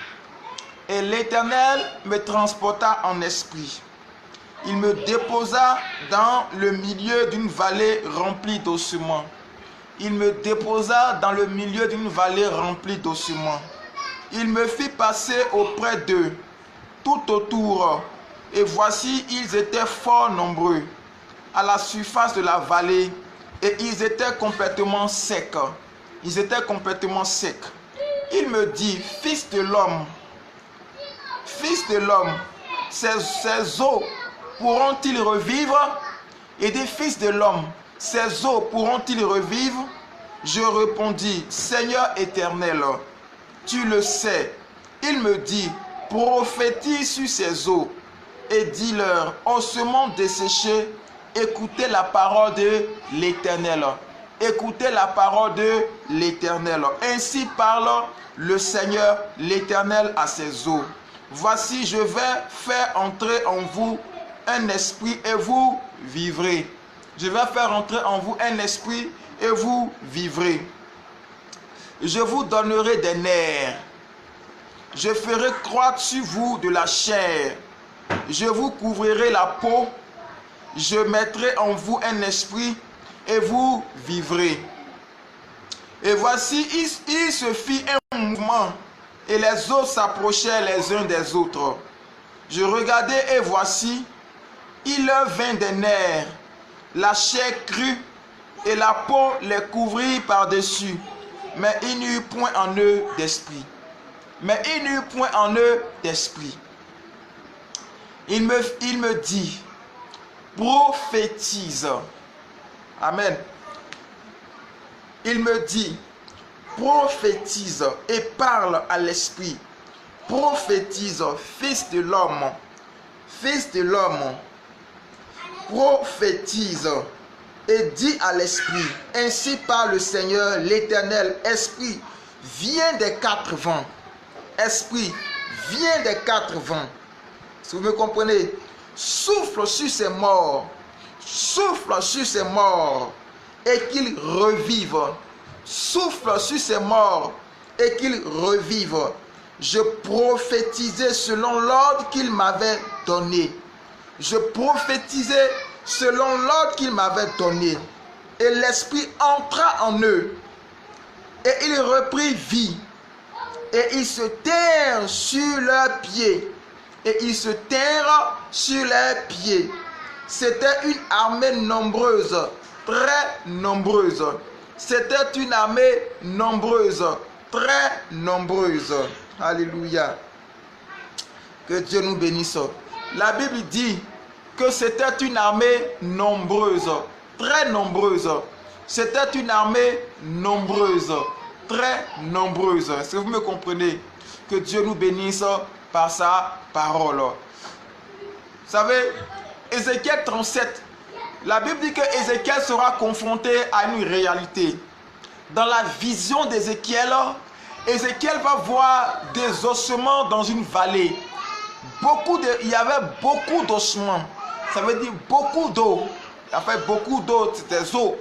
Et l'Éternel me transporta en esprit. Il me déposa dans le milieu d'une vallée remplie d'ossements. Il me déposa dans le milieu d'une vallée remplie d'ossements. Il me fit passer auprès d'eux, tout autour. Et voici, ils étaient fort nombreux à la surface de la vallée. Et ils étaient complètement secs. Ils étaient complètement secs. Il me dit, fils de l'homme, ces eaux pourront-ils revivre? Et des fils de l'homme, ces eaux pourront-ils revivre? Je répondis, Seigneur éternel, tu le sais. Il me dit, prophétise sur ces eaux et dis-leur, ossements desséchés, écoutez la parole de l'Éternel. Écoutez la parole de l'Éternel. Ainsi parle le Seigneur l'Éternel à ses eaux. Voici, je vais faire entrer en vous un esprit et vous vivrez. Je vais faire entrer en vous un esprit et vous vivrez. Je vous donnerai des nerfs. Je ferai croître sur vous de la chair. Je vous couvrirai la peau. Je mettrai en vous un esprit et vous vivrez. Et voici, il se fit un mouvement et les os s'approchaient les uns des autres. Je regardai et voici, il leur vint des nerfs, la chair crue et la peau les couvrit par-dessus. Mais il n'y eut point en eux d'esprit. Mais il n'y eut point en eux d'esprit. Il me dit, prophétise. Amen. Il me dit, prophétise et parle à l'esprit. Prophétise, fils de l'homme. Fils de l'homme. Prophétise et dis à l'esprit, ainsi parle le Seigneur l'Éternel, esprit, viens des quatre vents. Esprit, viens des quatre vents. Si vous me comprenez, souffle sur ces morts. Souffle sur ces morts et qu'ils revivent. Souffle sur ces morts et qu'ils revivent. Je prophétisais selon l'ordre qu'il m'avait donné. Je prophétisais selon l'ordre qu'il m'avait donné. Et l'esprit entra en eux. Et il reprit vie. Et ils se tinrent sur leurs pieds. Et ils se tinrent sur leurs pieds. C'était une armée nombreuse, très nombreuse. C'était une armée nombreuse, très nombreuse. Alléluia. Que Dieu nous bénisse. La Bible dit que c'était une armée nombreuse, très nombreuse. C'était une armée nombreuse, très nombreuse. Est-ce que vous me comprenez? Que Dieu nous bénisse par sa parole. Vous savez, Ézéchiel 37, la Bible dit que Ézéchiel sera confronté à une réalité. Dans la vision d'Ézéchiel, Ézéchiel va voir des ossements dans une vallée. Il y avait beaucoup d'ossements. Ça veut dire beaucoup d'eau. Il y avait beaucoup d'eau, des eaux.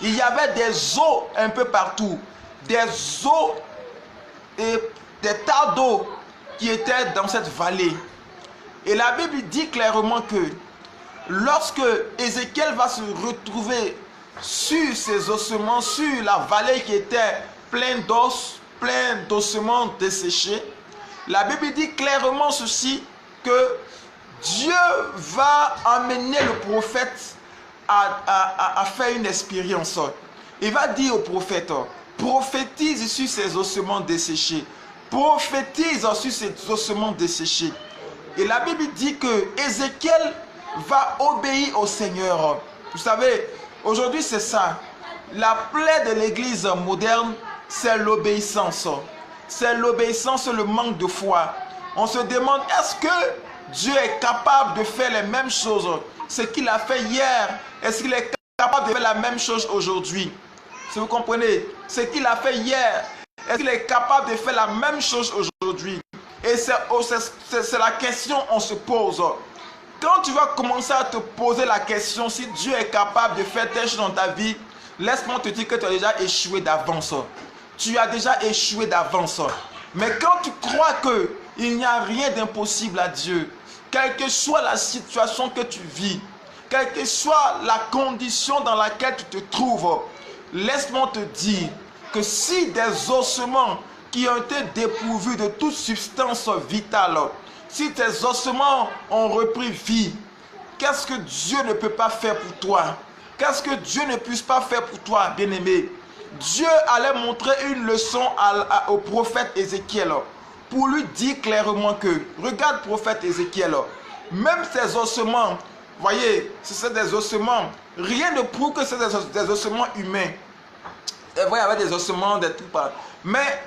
Il y avait des eaux un peu partout. Des eaux et des tas d'eau qui étaient dans cette vallée. Et la Bible dit clairement que lorsque Ézéchiel va se retrouver sur ces ossements, sur la vallée qui était pleine d'os, plein d'ossements desséchés, la Bible dit clairement ceci, que Dieu va amener le prophète à faire une expérience. Il va dire au prophète, prophétise sur ces ossements desséchés. Prophétise sur ces ossements desséchés. Et la Bible dit que Ézéchiel va obéir au Seigneur. Vous savez, aujourd'hui c'est ça. La plaie de l'église moderne, c'est l'obéissance. C'est l'obéissance, le manque de foi. On se demande, est-ce que Dieu est capable de faire les mêmes choses? Ce qu'il a fait hier, est-ce qu'il est capable de faire la même chose aujourd'hui? Si vous comprenez, ce qu'il a fait hier, est-ce qu'il est capable de faire la même chose aujourd'hui? Et c'est la question qu'on se pose. Quand tu vas commencer à te poser la question si Dieu est capable de faire telle chose dans ta vie, laisse-moi te dire que tu as déjà échoué d'avance. Tu as déjà échoué d'avance. Mais quand tu crois qu'il n'y a rien d'impossible à Dieu, quelle que soit la situation que tu vis, quelle que soit la condition dans laquelle tu te trouves, laisse-moi te dire que si des ossements qui ont été dépourvus de toute substance vitale, si tes ossements ont repris vie, qu'est-ce que Dieu ne peut pas faire pour toi? Qu'est-ce que Dieu ne puisse pas faire pour toi, bien-aimé? Dieu allait montrer une leçon au prophète Ézéchiel pour lui dire clairement que, regarde prophète Ézéchiel, même ces ossements, voyez, c'est des ossements, rien ne prouve que c'est des ossements humains. C'est vrai, il y avait des ossements, des trucs, mais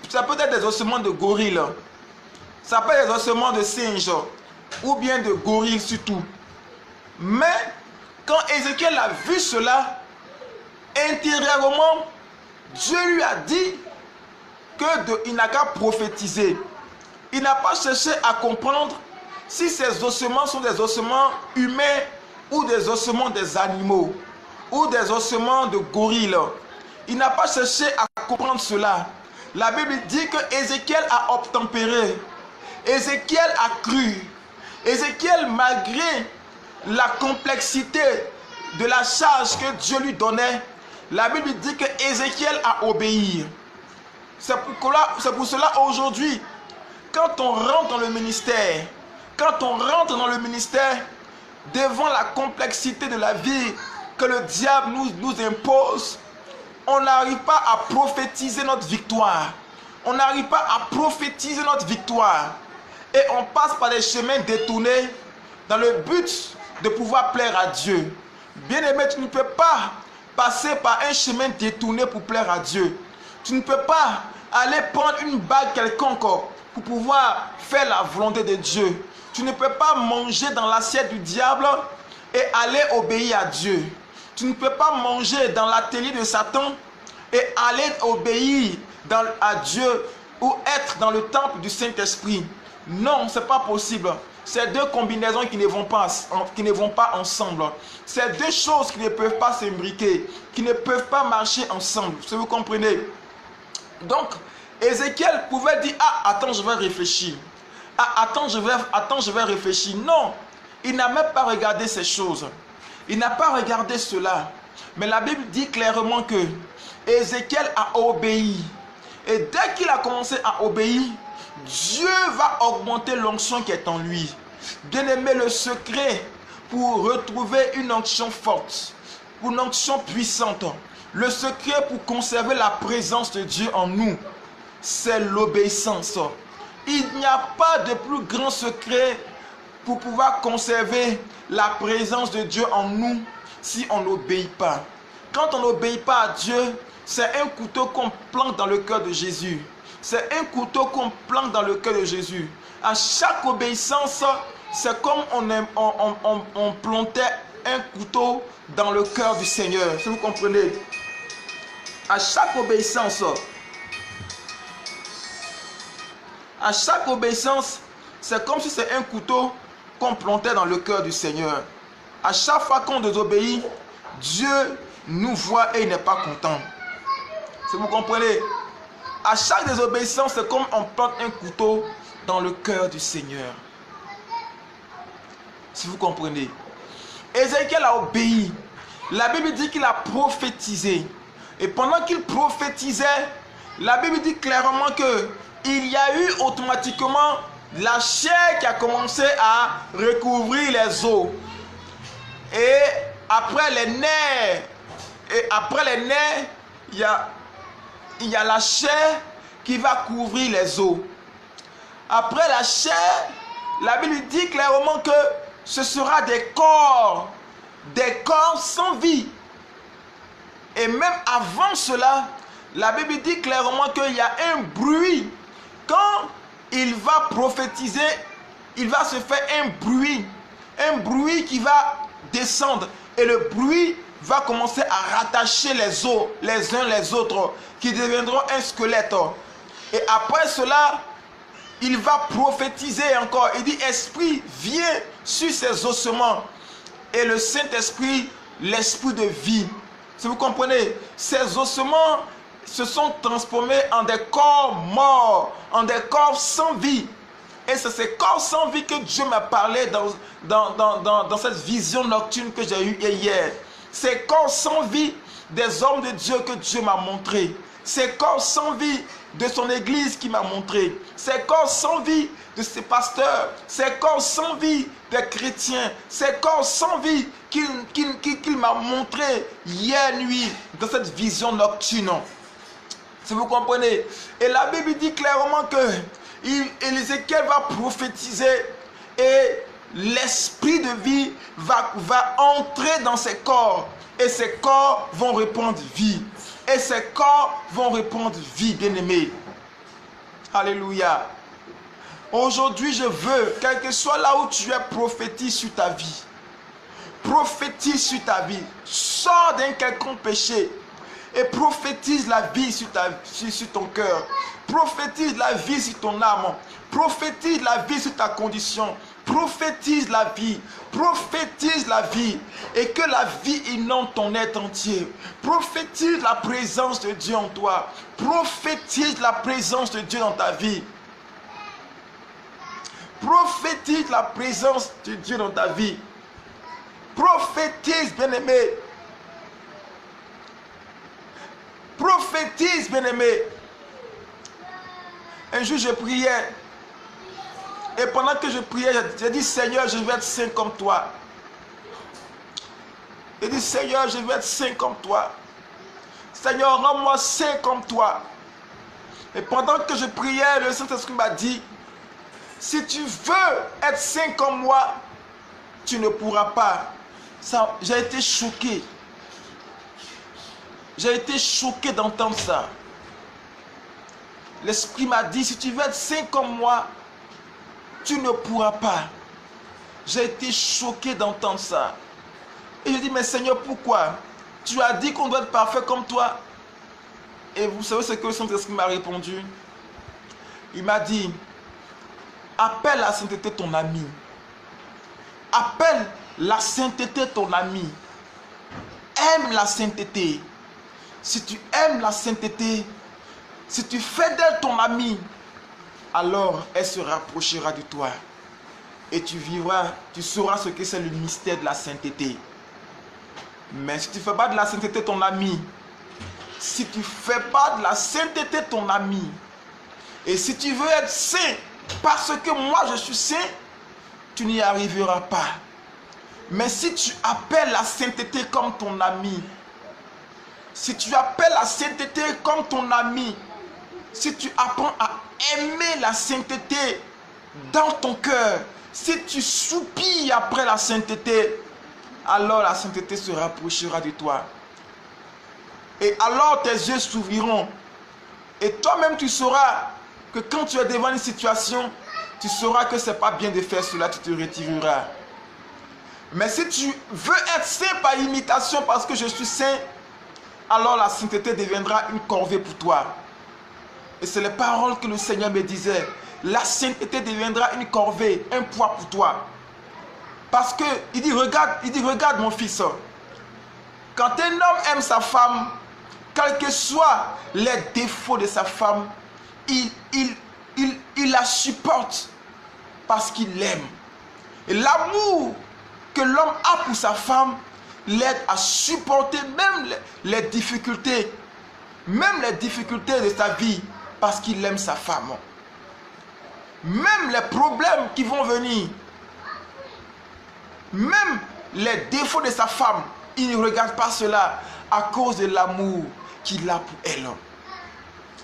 ça peut être des ossements de gorille, ça peut être des ossements de singe, ou bien de gorille surtout. Mais quand Ézéchiel a vu cela, intérieurement, Dieu lui a dit qu'il n'a qu'à prophétiser. Il n'a pas cherché à comprendre si ces ossements sont des ossements humains ou des ossements des animaux, ou des ossements de gorilles. Il n'a pas cherché à comprendre cela. La Bible dit que Ézéchiel a obtempéré. Ézéchiel a cru. Ézéchiel, malgré la complexité de la charge que Dieu lui donnait, la Bible dit que Ézéchiel a obéi. C'est pour cela aujourd'hui, quand on rentre dans le ministère, devant la complexité de la vie que le diable nous impose, on n'arrive pas à prophétiser notre victoire. On n'arrive pas à prophétiser notre victoire. Et on passe par des chemins détournés dans le but de pouvoir plaire à Dieu. Bien-aimé, tu ne peux pas passer par un chemin détourné pour plaire à Dieu. Tu ne peux pas aller prendre une bague quelconque pour pouvoir faire la volonté de Dieu. Tu ne peux pas manger dans l'assiette du diable et aller obéir à Dieu. Tu ne peux pas manger dans l'atelier de Satan et aller obéir à Dieu ou être dans le temple du Saint-Esprit. Non, ce n'est pas possible. C'est deux combinaisons qui ne vont pas ensemble. C'est deux choses qui ne peuvent pas s'imbriquer, qui ne peuvent pas marcher ensemble. Si vous comprenez. Donc, Ézéchiel pouvait dire, ah, attends, je vais réfléchir. Ah, attends, je vais réfléchir. Non, il n'a même pas regardé ces choses. Il n'a pas regardé cela. Mais la Bible dit clairement que Ézéchiel a obéi. Et dès qu'il a commencé à obéir, Dieu va augmenter l'onction qui est en lui. Bien-aimé, le secret pour retrouver une onction forte, une onction puissante, le secret pour conserver la présence de Dieu en nous, c'est l'obéissance. Il n'y a pas de plus grand secret pour pouvoir conserver la présence de Dieu en nous si on n'obéit pas. Quand on n'obéit pas à Dieu, c'est un couteau qu'on plante dans le cœur de Jésus. C'est un couteau qu'on plante dans le cœur de Jésus. À chaque obéissance, c'est comme on plantait un couteau dans le cœur du Seigneur. Si vous comprenez. À chaque obéissance, c'est comme si c'est un couteau qu'on plantait dans le cœur du Seigneur. À chaque fois qu'on désobéit, Dieu nous voit et il n'est pas content. Si vous comprenez. À chaque désobéissance, c'est comme on plante un couteau dans le cœur du Seigneur. Si vous comprenez. Ézéchiel a obéi. La Bible dit qu'il a prophétisé. Et pendant qu'il prophétisait, la Bible dit clairement qu'il y a eu automatiquement la chair qui a commencé à recouvrir les os. Et après les nerfs, il y a la chair qui va couvrir les os. Après la chair, la Bible dit clairement que ce sera des corps sans vie. Et même avant cela, la Bible dit clairement qu'il y a un bruit. Quand il va prophétiser, il va se faire un bruit qui va descendre. Et le bruit va commencer à rattacher les os les uns les autres, qui deviendront un squelette. Et après cela, il va prophétiser encore. Il dit, Esprit, viens sur ces ossements. Et le Saint-Esprit, l'Esprit de vie. Si vous comprenez, ces ossements se sont transformés en des corps morts, en des corps sans vie. Et c'est ces corps sans vie que Dieu m'a parlé dans cette vision nocturne que j'ai eue hier. Ces corps sans vie des hommes de Dieu que Dieu m'a montré. Ces corps sans vie de son église qui m'a montré. Ces corps sans vie de ses pasteurs. Ces corps sans vie des chrétiens. Ces corps sans vie qu'il m'a montré hier nuit dans cette vision nocturne. Si vous comprenez. Et la Bible dit clairement que Ézéchiel va prophétiser et l'esprit de vie va entrer dans ces corps. Et ces corps vont répandre vie. Et ces corps vont répandre vie, bien-aimés. Alléluia. Aujourd'hui, je veux, quel que soit là où tu es, prophétise sur ta vie. Prophétise sur ta vie. Sors d'un quelconque péché. Et prophétise la vie sur ton cœur. Prophétise la vie sur ton âme. Prophétise la vie sur ta condition. Prophétise la vie. Prophétise la vie. Et que la vie inonde ton être entier. Prophétise la présence de Dieu en toi. Prophétise la présence de Dieu dans ta vie. Prophétise la présence de Dieu dans ta vie. Prophétise, bien-aimé. Prophétise, bien-aimé. Un jour, je priais. Et pendant que je priais, j'ai dit, Seigneur, je veux être saint comme toi. J'ai dit, Seigneur, je veux être saint comme toi. Seigneur, rends-moi saint comme toi. Et pendant que je priais, le Saint-Esprit m'a dit, si tu veux être saint comme moi, tu ne pourras pas. J'ai été choqué. J'ai été choqué d'entendre ça. L'Esprit m'a dit, si tu veux être saint comme moi, tu ne pourras pas. J'ai été choqué d'entendre ça. Et je dis, mais Seigneur, pourquoi? Tu as dit qu'on doit être parfait comme toi. Et vous savez ce que le Saint-Esprit m'a répondu? Il m'a dit, appelle la sainteté ton ami. Appelle la sainteté ton ami. Aime la sainteté. Si tu aimes la sainteté, si tu fais d'elle ton ami, alors elle se rapprochera de toi. Et tu vivras, tu sauras ce que c'est le mystère de la sainteté. Mais si tu ne fais pas de la sainteté ton ami, si tu ne fais pas de la sainteté ton ami, et si tu veux être saint, parce que moi je suis saint, tu n'y arriveras pas. Mais si tu appelles la sainteté comme ton ami, si tu appelles la sainteté comme ton ami, si tu apprends à aimer la sainteté dans ton cœur, si tu soupires après la sainteté, alors la sainteté se rapprochera de toi. Et alors tes yeux s'ouvriront. Et toi-même tu sauras que quand tu es devant une situation, tu sauras que ce n'est pas bien de faire cela, tu te retireras. Mais si tu veux être saint par imitation parce que je suis saint, alors la sainteté deviendra une corvée pour toi. Et c'est les paroles que le Seigneur me disait. La sainteté deviendra une corvée, un poids pour toi. Parce que, il dit, regarde mon fils. Quand un homme aime sa femme, quels que soient les défauts de sa femme, il la supporte parce qu'il l'aime. Et l'amour que l'homme a pour sa femme l'aide à supporter même les difficultés de sa vie parce qu'il aime sa femme. Même les problèmes qui vont venir, même les défauts de sa femme, il ne regarde pas cela à cause de l'amour qu'il a pour elle.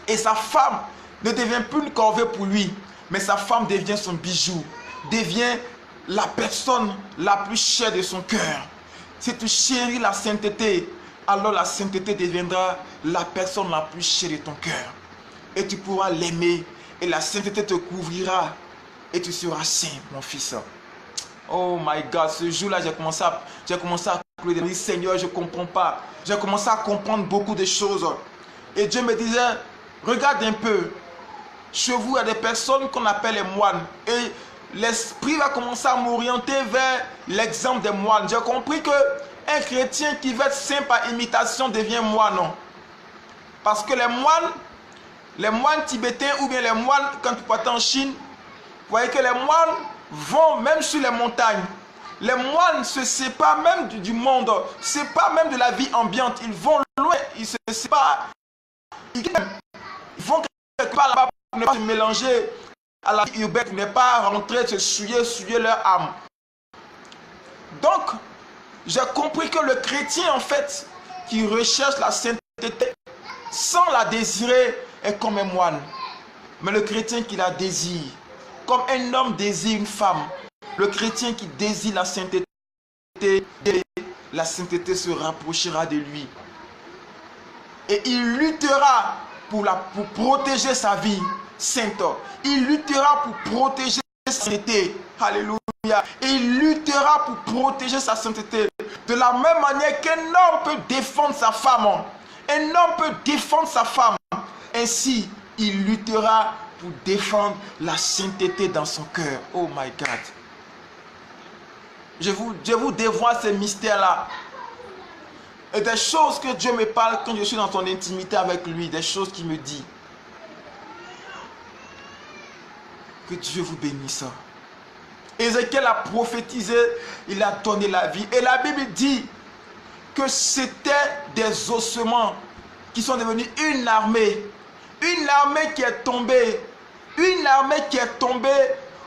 Et sa femme ne devient plus une corvée pour lui, mais sa femme devient son bijou, devient la personne la plus chère de son cœur. Si tu chéris la sainteté, alors la sainteté deviendra la personne la plus chère de ton cœur. Et tu pourras l'aimer, et la sainteté te couvrira, et tu seras saint, mon fils. Oh my God, ce jour-là, j'ai commencé à pleurer. Seigneur, je ne comprends pas. J'ai commencé à comprendre beaucoup de choses. Et Dieu me disait, regarde un peu. Chez vous, il y a des personnes qu'on appelle les moines. Et l'esprit va commencer à m'orienter vers l'exemple des moines. J'ai compris qu'un chrétien qui veut être saint par imitation devient moine. Parce que les moines tibétains ou bien les moines, quand tu partes en Chine, vous voyez que les moines vont même sur les montagnes. Les moines se séparent même du monde, se séparent même de la vie ambiante. Ils vont loin, ils se séparent. Ils vont quelque part là-bas pour ne pas se mélanger à la vie urbaine, pour ne pas rentrer, se souiller leur âme. Donc, j'ai compris que le chrétien, en fait, qui recherche la sainteté sans la désirer, est comme un moine. Mais le chrétien qui la désire, comme un homme désire une femme, le chrétien qui désire la sainteté se rapprochera de lui. Et il luttera pour protéger sa vie sainte. Il luttera pour protéger sa sainteté. Alléluia. Et il luttera pour protéger sa sainteté. De la même manière qu'un homme peut défendre sa femme. Un homme peut défendre sa femme. Ainsi, il luttera pour défendre la sainteté dans son cœur. Oh my God. Je vous dévoile ces mystères-là. Et des choses que Dieu me parle quand je suis dans son intimité avec lui. Des choses qu'il me dit. Que Dieu vous bénisse. Ézéchiel a prophétisé, il a donné la vie. Et la Bible dit que c'était des ossements qui sont devenus une armée. Une armée qui est tombée. Une armée qui est tombée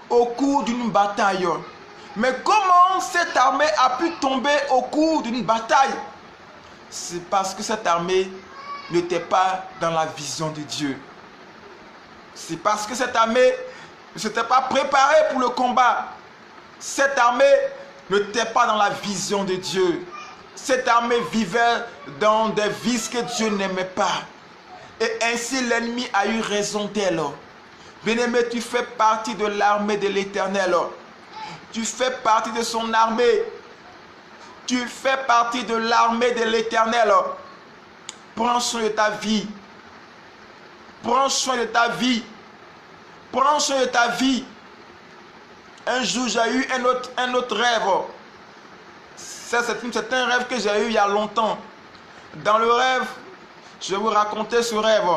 au cours d'une bataille. Mais comment cette armée a pu tomber au cours d'une bataille? C'est parce que cette armée n'était pas dans la vision de Dieu. C'est parce que cette armée ne s'était pas préparée pour le combat. Cette armée n'était pas dans la vision de Dieu. Cette armée vivait dans des vices que Dieu n'aimait pas. Et ainsi l'ennemi a eu raison d'elle. Bien-aimé, tu fais partie de l'armée de l'Éternel. Tu fais partie de son armée. Tu fais partie de l'armée de l'Éternel. Prends soin de ta vie. Prends soin de ta vie. Prends soin de ta vie. Un jour, j'ai eu un autre rêve. C'est un rêve que j'ai eu il y a longtemps. Dans le rêve, je vais vous raconter ce rêve.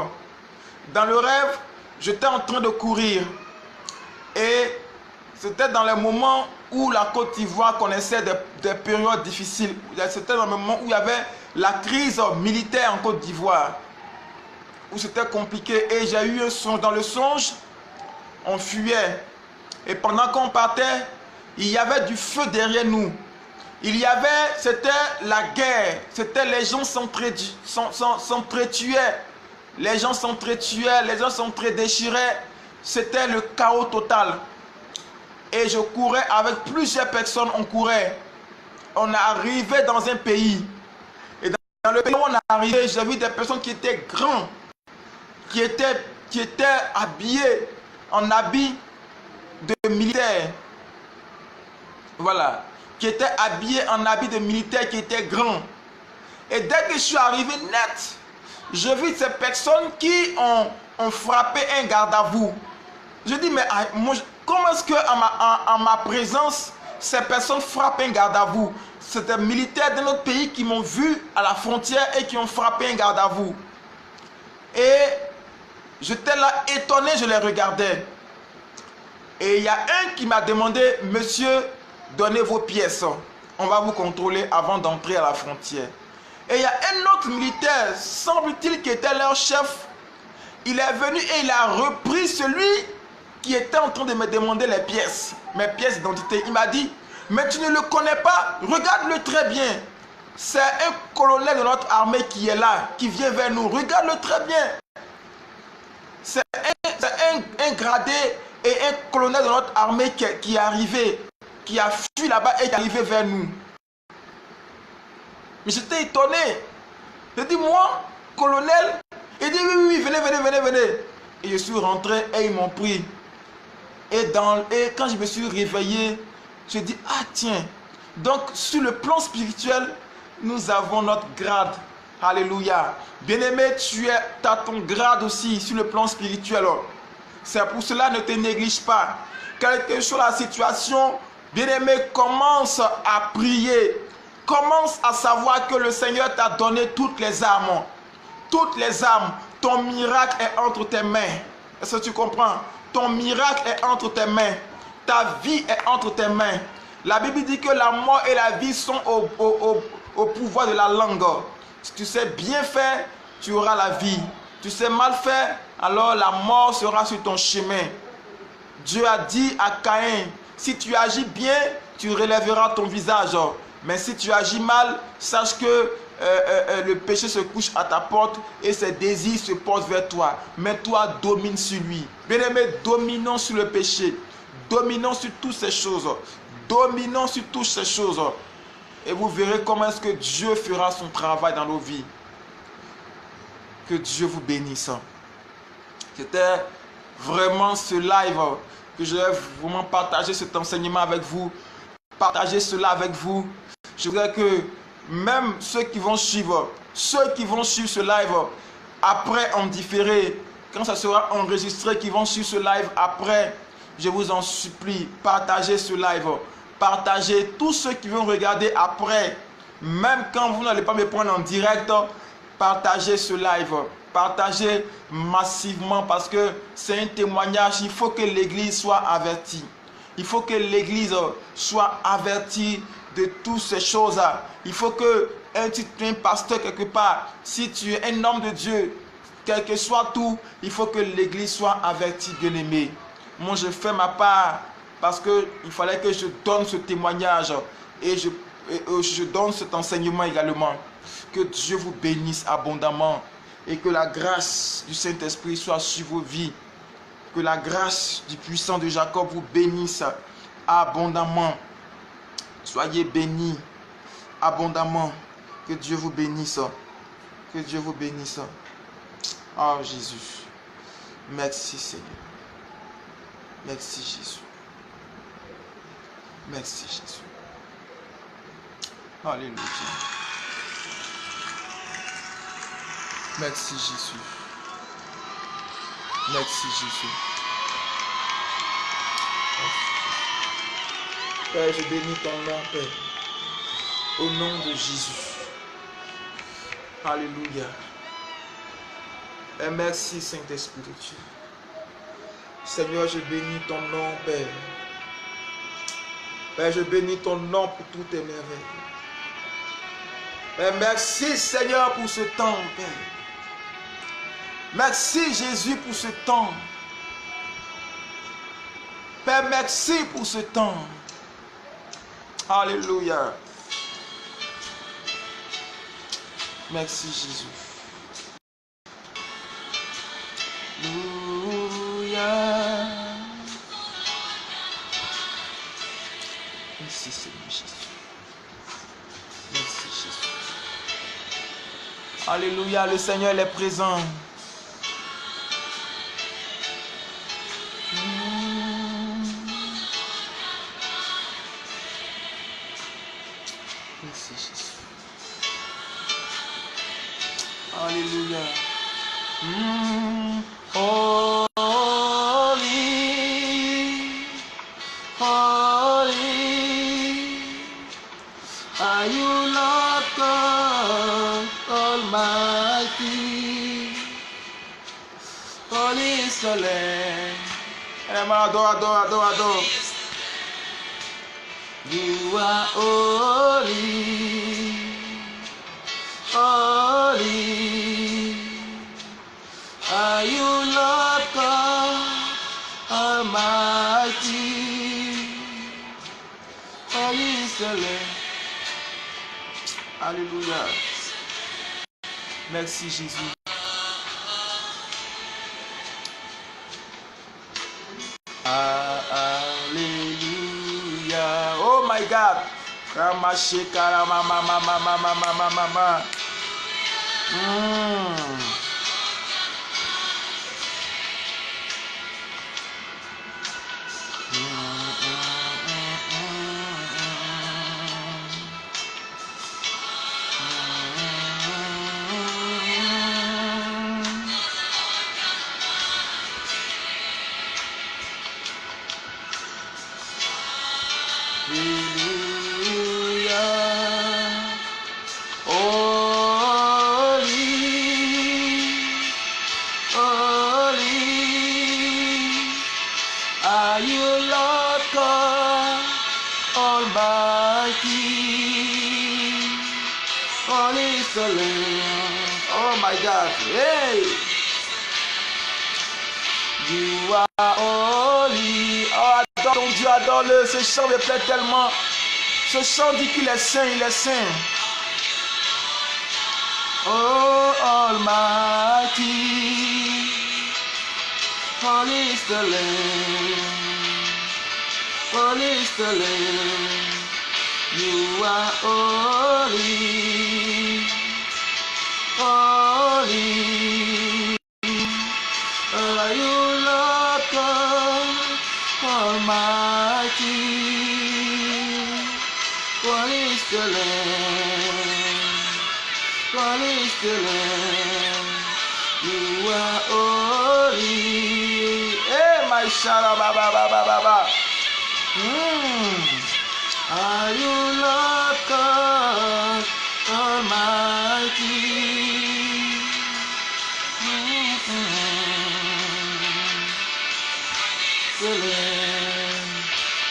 Dans le rêve, j'étais en train de courir. Et c'était dans les moments où la Côte d'Ivoire connaissait des périodes difficiles. C'était dans le moment où il y avait la crise militaire en Côte d'Ivoire. Où c'était compliqué. Et j'ai eu un songe. Dans le songe, on fuyait. Et pendant qu'on partait, il y avait du feu derrière nous. C'était la guerre. C'était les gens s'entretuaient. Les gens s'entretuaient, les gens s'entredéchiraient. C'était le chaos total. Et je courais avec plusieurs personnes, on courait. On arrivait dans un pays. Et dans le pays où on est arrivé, j'ai vu des personnes qui étaient grands, qui étaient habillés en habits de militaires. Voilà. Qui étaient habillés en habits de militaires, qui étaient grands. Et dès que je suis arrivé net, je vis ces personnes qui ont frappé un garde à vous. Je dis, mais comment est-ce qu'en ma présence, ces personnes frappent un garde à vous? C'est des militaires de notre pays qui m'ont vu à la frontière et qui ont frappé un garde à vous. Et j'étais là étonné, je les regardais. Et il y a un qui m'a demandé, monsieur, donnez vos pièces. On va vous contrôler avant d'entrer à la frontière. Et il y a un autre militaire, semble-t-il, qui était leur chef. Il est venu et il a repris celui qui était en train de me demander les pièces, mes pièces d'identité. Il m'a dit, mais tu ne le connais pas, regarde-le très bien. C'est un colonel de notre armée qui est là, qui vient vers nous. Regarde-le très bien. C'est un gradé et un colonel de notre armée qui est arrivé, qui a fui là-bas et qui est arrivé vers nous. Mais j'étais étonné. J'ai dit, moi, colonel? Il dit, oui, venez. Et je suis rentré et ils m'ont pris. Et quand je me suis réveillé, je dis, ah tiens, donc sur le plan spirituel, nous avons notre grade. Alléluia. Bien-aimé, tu as ton grade aussi sur le plan spirituel. C'est pour cela, ne te néglige pas. Quelle que soit la situation, bien-aimé, commence à prier. Commence à savoir que le Seigneur t'a donné toutes les armes. Toutes les armes. Ton miracle est entre tes mains. Est-ce que tu comprends? Ton miracle est entre tes mains. Ta vie est entre tes mains. La Bible dit que la mort et la vie sont au pouvoir de la langue. Si tu sais bien faire, tu auras la vie. Tu sais mal faire, alors la mort sera sur ton chemin. Dieu a dit à Caïn, si tu agis bien, tu relèveras ton visage. Mais si tu agis mal, sache que le péché se couche à ta porte et ses désirs se portent vers toi. Mais toi, domine sur lui. Bien-aimé, dominons sur le péché. Dominons sur toutes ces choses. Dominons sur toutes ces choses. Et vous verrez comment est-ce que Dieu fera son travail dans nos vies. Que Dieu vous bénisse. C'était vraiment ce live que je vais vraiment partager cet enseignement avec vous. Partager cela avec vous. Je voudrais que même ceux qui vont suivre ce live après en différé, quand ça sera enregistré, qui vont suivre ce live après, je vous en supplie, partagez ce live. partagez. Tous ceux qui vont regarder après, même quand vous n'allez pas me prendre en direct, partagez ce live. Partagez massivement parce que c'est un témoignage. Il faut que l'église soit avertie. Il faut que l'église soit avertie de toutes ces choses. Il faut que tu es un pasteur quelque part. Si tu es un homme de Dieu, quel que soit tout, il faut que l'église soit avertie, bien-aimé. Moi, je fais ma part parce qu'il fallait que je donne ce témoignage et je donne cet enseignement également. Que Dieu vous bénisse abondamment et que la grâce du Saint-Esprit soit sur vos vies. Que la grâce du puissant de Jacob vous bénisse abondamment. Soyez bénis abondamment. Que Dieu vous bénisse. Que Dieu vous bénisse. Oh Jésus. Merci Seigneur. Merci Jésus. Merci Jésus. Alléluia. Merci Jésus. Merci Jésus. Père, je bénis ton nom, Père. Au nom de Jésus. Alléluia. Et merci Saint-Esprit de Dieu. Seigneur, je bénis ton nom, Père. Père, je bénis ton nom pour toutes tes merveilles. Père, merci Seigneur pour ce temps, Père. Merci Jésus pour ce temps. Père, merci pour ce temps. Alléluia. Merci Jésus. Alléluia. Merci Seigneur Jésus. Merci Jésus. Alléluia, le Seigneur est présent. Merci Jésus. Alléluia. Holy, holy, are you Lord God Almighty? Holy Soleil. Adore. You are holy, holy. Are you Lord God Almighty? Holy Soleil. Alléluia. Merci Jésus. Alléluia. Oh my God. Ramache karama mama. Oh my God. Hey. You are holy. Oh, adore ton Dieu, adore-le. Ce chant me plaît tellement. Ce chant dit qu'il est saint, il est saint. Oh Almighty. Holy is the Lamb. Holy is the Lamb. You are holy. Holy, are you Lord God Almighty? Holy is the Lamb, holy is the Lamb. You are holy. Hey, my shara baba. Are you Lord God Almighty?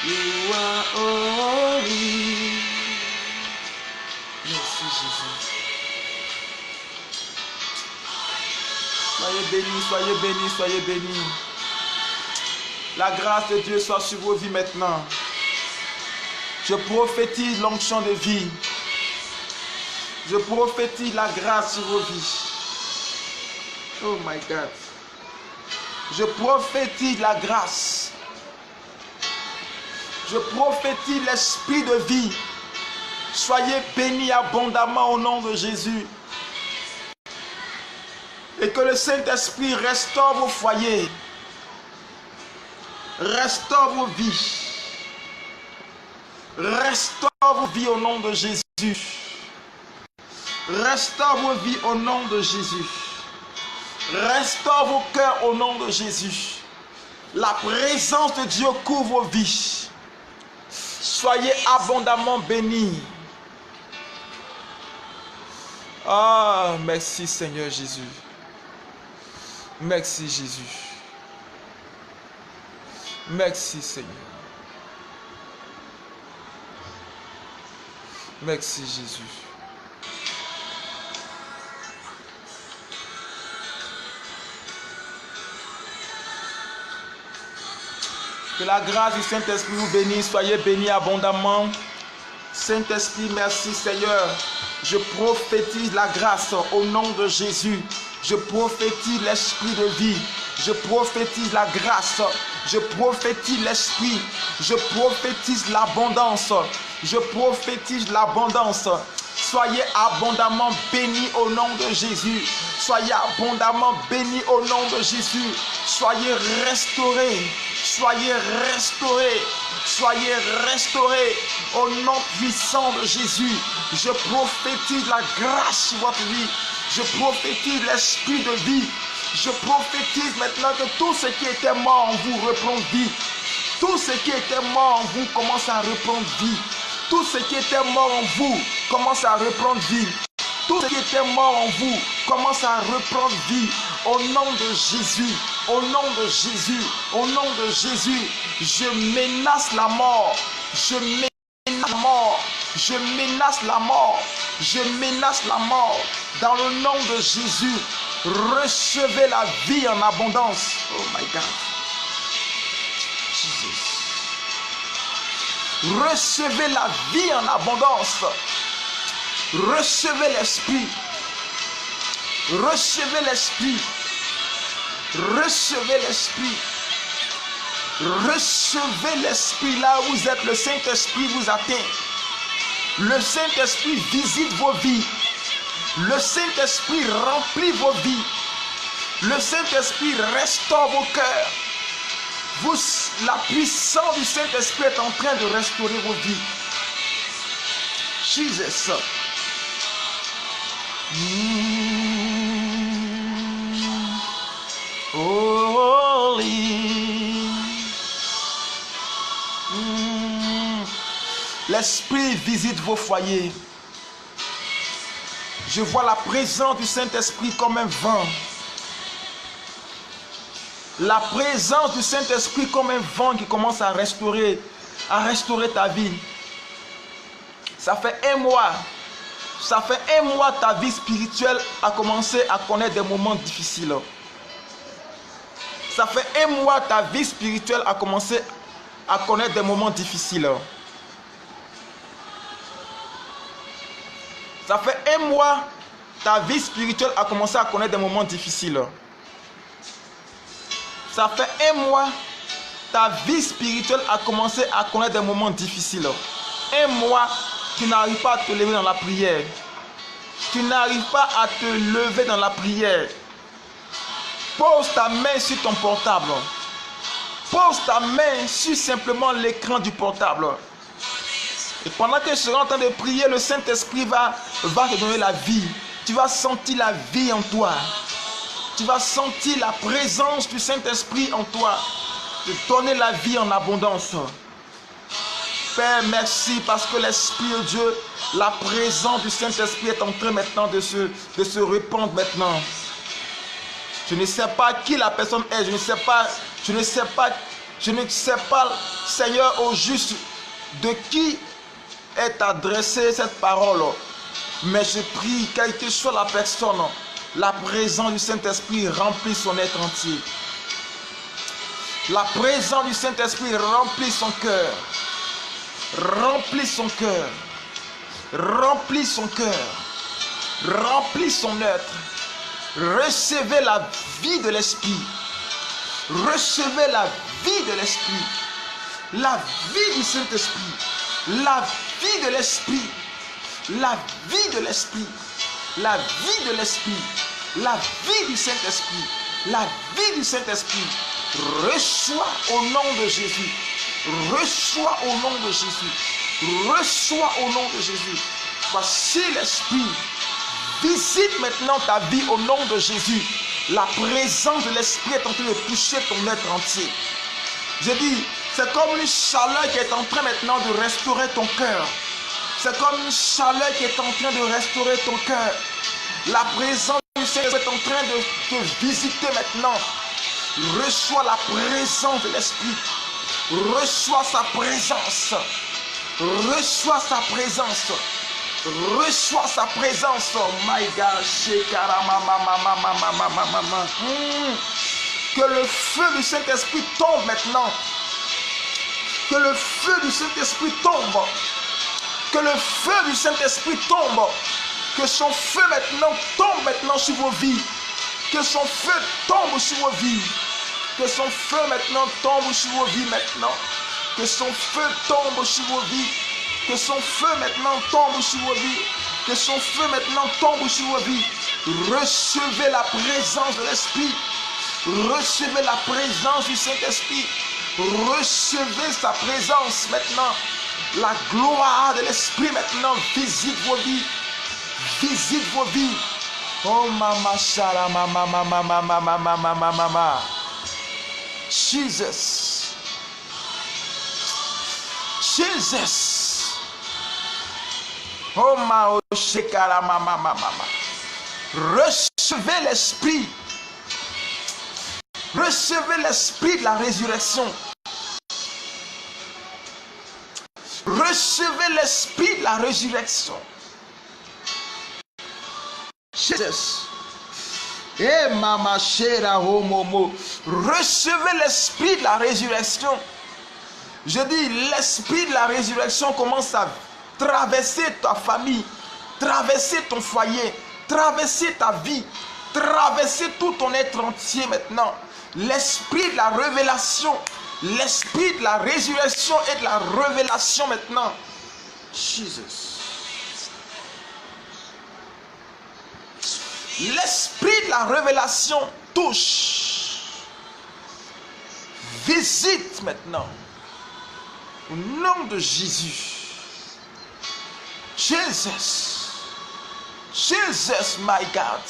You are holy. Merci Jésus. Soyez bénis, soyez bénis, soyez bénis. La grâce de Dieu soit sur vos vies maintenant. Je prophétise l'onction de vie. Je prophétise la grâce sur vos vies. Oh my God. Je prophétise la grâce. Je prophétise l'esprit de vie. Soyez bénis abondamment au nom de Jésus. Et que le Saint-Esprit restaure vos foyers. Restaure vos vies. Restaure vos vies au nom de Jésus. Restaure vos vies au nom de Jésus. Restaure vos cœurs au nom de Jésus. La présence de Dieu couvre vos vies. Soyez abondamment bénis. Ah, merci Seigneur Jésus. Merci Jésus. Merci Seigneur. Merci Jésus. Que la grâce du Saint-Esprit vous bénisse. Soyez bénis abondamment. Saint-Esprit, merci Seigneur. Je prophétise la grâce au nom de Jésus. Je prophétise l'esprit de vie. Je prophétise la grâce. Je prophétise l'esprit. Je prophétise l'abondance. Je prophétise l'abondance. Soyez abondamment bénis au nom de Jésus. Soyez abondamment bénis au nom de Jésus. Soyez restaurés. Soyez restaurés. Soyez restaurés au nom puissant de Jésus. Je prophétise la grâce sur votre vie. Je prophétise l'esprit de vie. Je prophétise maintenant que tout ce qui était mort en vous reprend vie. Tout ce qui était mort en vous commence à reprendre vie. Tout ce qui était mort en vous commence à reprendre vie. Tout ce qui était mort en vous commence à reprendre vie. Au nom de Jésus, au nom de Jésus, au nom de Jésus, je menace la mort. Je menace la mort. Je menace la mort. Je menace la mort. Dans le nom de Jésus, recevez la vie en abondance. Oh my God. Jesus. Recevez la vie en abondance. Recevez l'esprit. Recevez l'esprit. Recevez l'esprit. Recevez l'esprit là où vous êtes. Le Saint-Esprit vous atteint. Le Saint-Esprit visite vos vies. Le Saint-Esprit remplit vos vies. Le Saint-Esprit restaure vos cœurs. La puissance du Saint-Esprit est en train de restaurer vos vies. Jesus. Holy. L'Esprit visite vos foyers. Je vois la présence du Saint-Esprit comme un vent. La présence du Saint-Esprit comme un vent qui commence à restaurer ta vie. Ça fait un mois ta vie spirituelle a commencé à connaître des moments difficiles. Ça fait un mois ta vie spirituelle a commencé à connaître des moments difficiles. Ça fait un mois ta vie spirituelle a commencé à connaître des moments difficiles. Ça fait un mois ta vie spirituelle a commencé à connaître des moments difficiles. Un mois, tu n'arrives pas à te lever dans la prière. Tu n'arrives pas à te lever dans la prière. Pose ta main sur ton portable. Pose ta main sur simplement l'écran du portable. Et pendant que je serai en train de prier, le Saint-Esprit va te donner la vie. Tu vas sentir la vie en toi. Tu vas sentir la présence du Saint-Esprit en toi. Te donner la vie en abondance. Père, merci parce que l'Esprit de Dieu, la présence du Saint-Esprit est en train maintenant de se répandre maintenant. Je ne sais pas qui la personne est, je ne sais pas, Seigneur, au juste de qui est adressée cette parole. Mais je prie, quelle que soit la personne, la présence du Saint-Esprit remplit son être entier. La présence du Saint-Esprit remplit son cœur. Remplit son cœur. Remplit son cœur. Remplit son être. Recevez la vie de l'Esprit. Recevez la vie de l'Esprit. La vie du Saint-Esprit. La vie de l'Esprit. La vie de l'Esprit. La vie de l'Esprit. La vie du Saint-Esprit. La vie du Saint-Esprit. Reçois au nom de Jésus. Reçois au nom de Jésus. Reçois au nom de Jésus. Voici l'Esprit. Visite maintenant ta vie au nom de Jésus. La présence de l'Esprit est en train de toucher ton être entier. Je dis, c'est comme une chaleur qui est en train maintenant de restaurer ton cœur. C'est comme une chaleur qui est en train de restaurer ton cœur. La présence du Seigneur est en train de te visiter maintenant. Reçois la présence de l'Esprit. Reçois sa présence. Reçois sa présence. Reçois sa présence. Oh my God. Que le feu du Saint-Esprit tombe maintenant. Que le feu du Saint-Esprit tombe. Que le feu du Saint-Esprit tombe. Que son feu maintenant tombe maintenant sur vos vies. Que son feu tombe sur vos vies. Que son feu maintenant tombe sur vos vies maintenant. Que son feu tombe sur vos vies. Que son feu maintenant tombe sur vos vies. Que son feu maintenant tombe sur vos vies. Recevez la présence de l'Esprit. Recevez la présence du Saint-Esprit. Recevez sa présence maintenant. La gloire de l'Esprit maintenant visite vos vies. Visite vos vies. Oh mama shara mama mama mama mama mama mama. Jesus. Jesus. Oh ma shekara mama mama. Recevez l'Esprit. Recevez l'Esprit de la résurrection. Recevez l'Esprit de la résurrection. Jesus. Eh mama chera homomo. Recevez l'Esprit de la résurrection. Je dis, l'Esprit de la résurrection commence à traverser ta famille, traverser ton foyer, traverser ta vie, traverser tout ton être entier maintenant. L'Esprit de la révélation, l'Esprit de la résurrection et de la révélation maintenant. Jesus. L'Esprit de la révélation touche. Visite maintenant. Au nom de Jésus. Jesus. Jesus, my God.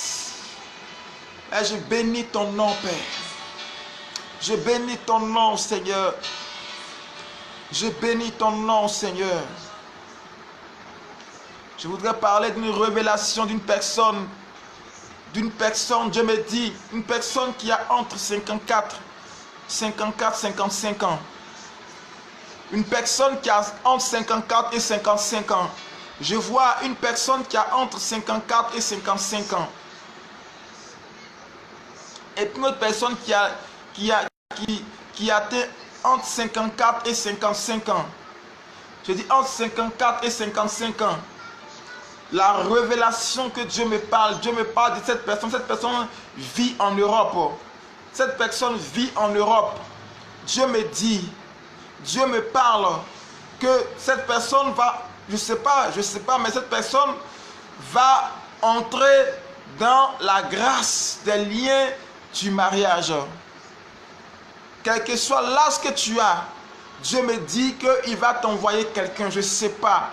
Et je bénis ton nom, Père. Je bénis ton nom, Seigneur. Je bénis ton nom, Seigneur. Je voudrais parler d'une révélation d'une personne. Dieu me dit, une personne qui a entre 55 ans. Une personne qui a entre 54 et 55 ans. Je vois une personne qui a entre 54 et 55 ans. Et une autre personne qui a atteint entre 54 et 55 ans. Je dis entre 54 et 55 ans. La révélation que Dieu me parle de cette personne. Cette personne vit en Europe. Cette personne vit en Europe. Dieu me dit, Dieu me parle que cette personne va, je sais pas, mais cette personne va entrer dans la grâce des liens du mariage. Quel que soit l'âge que tu as, Dieu me dit qu'il va t'envoyer quelqu'un, je ne sais pas.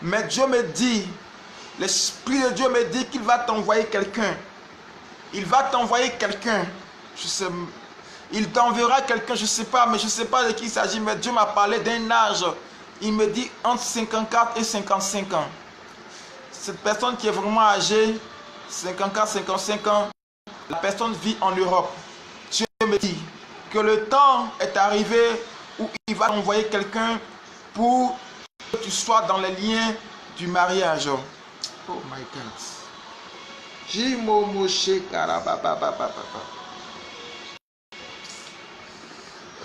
Mais Dieu me dit, l'Esprit de Dieu me dit qu'il va t'envoyer quelqu'un. Il va t'envoyer quelqu'un. Je sais, il t'enverra quelqu'un, je ne sais pas, mais je ne sais pas de qui il s'agit. Mais Dieu m'a parlé d'un âge il me dit entre 54 et 55 ans. Cette personne qui est vraiment âgée, 54, 55 ans, la personne vit en Europe. Dieu me dit que le temps est arrivé où il va envoyer quelqu'un pour que tu sois dans les liens du mariage. Oh my God. Jimomoshe karabababababa.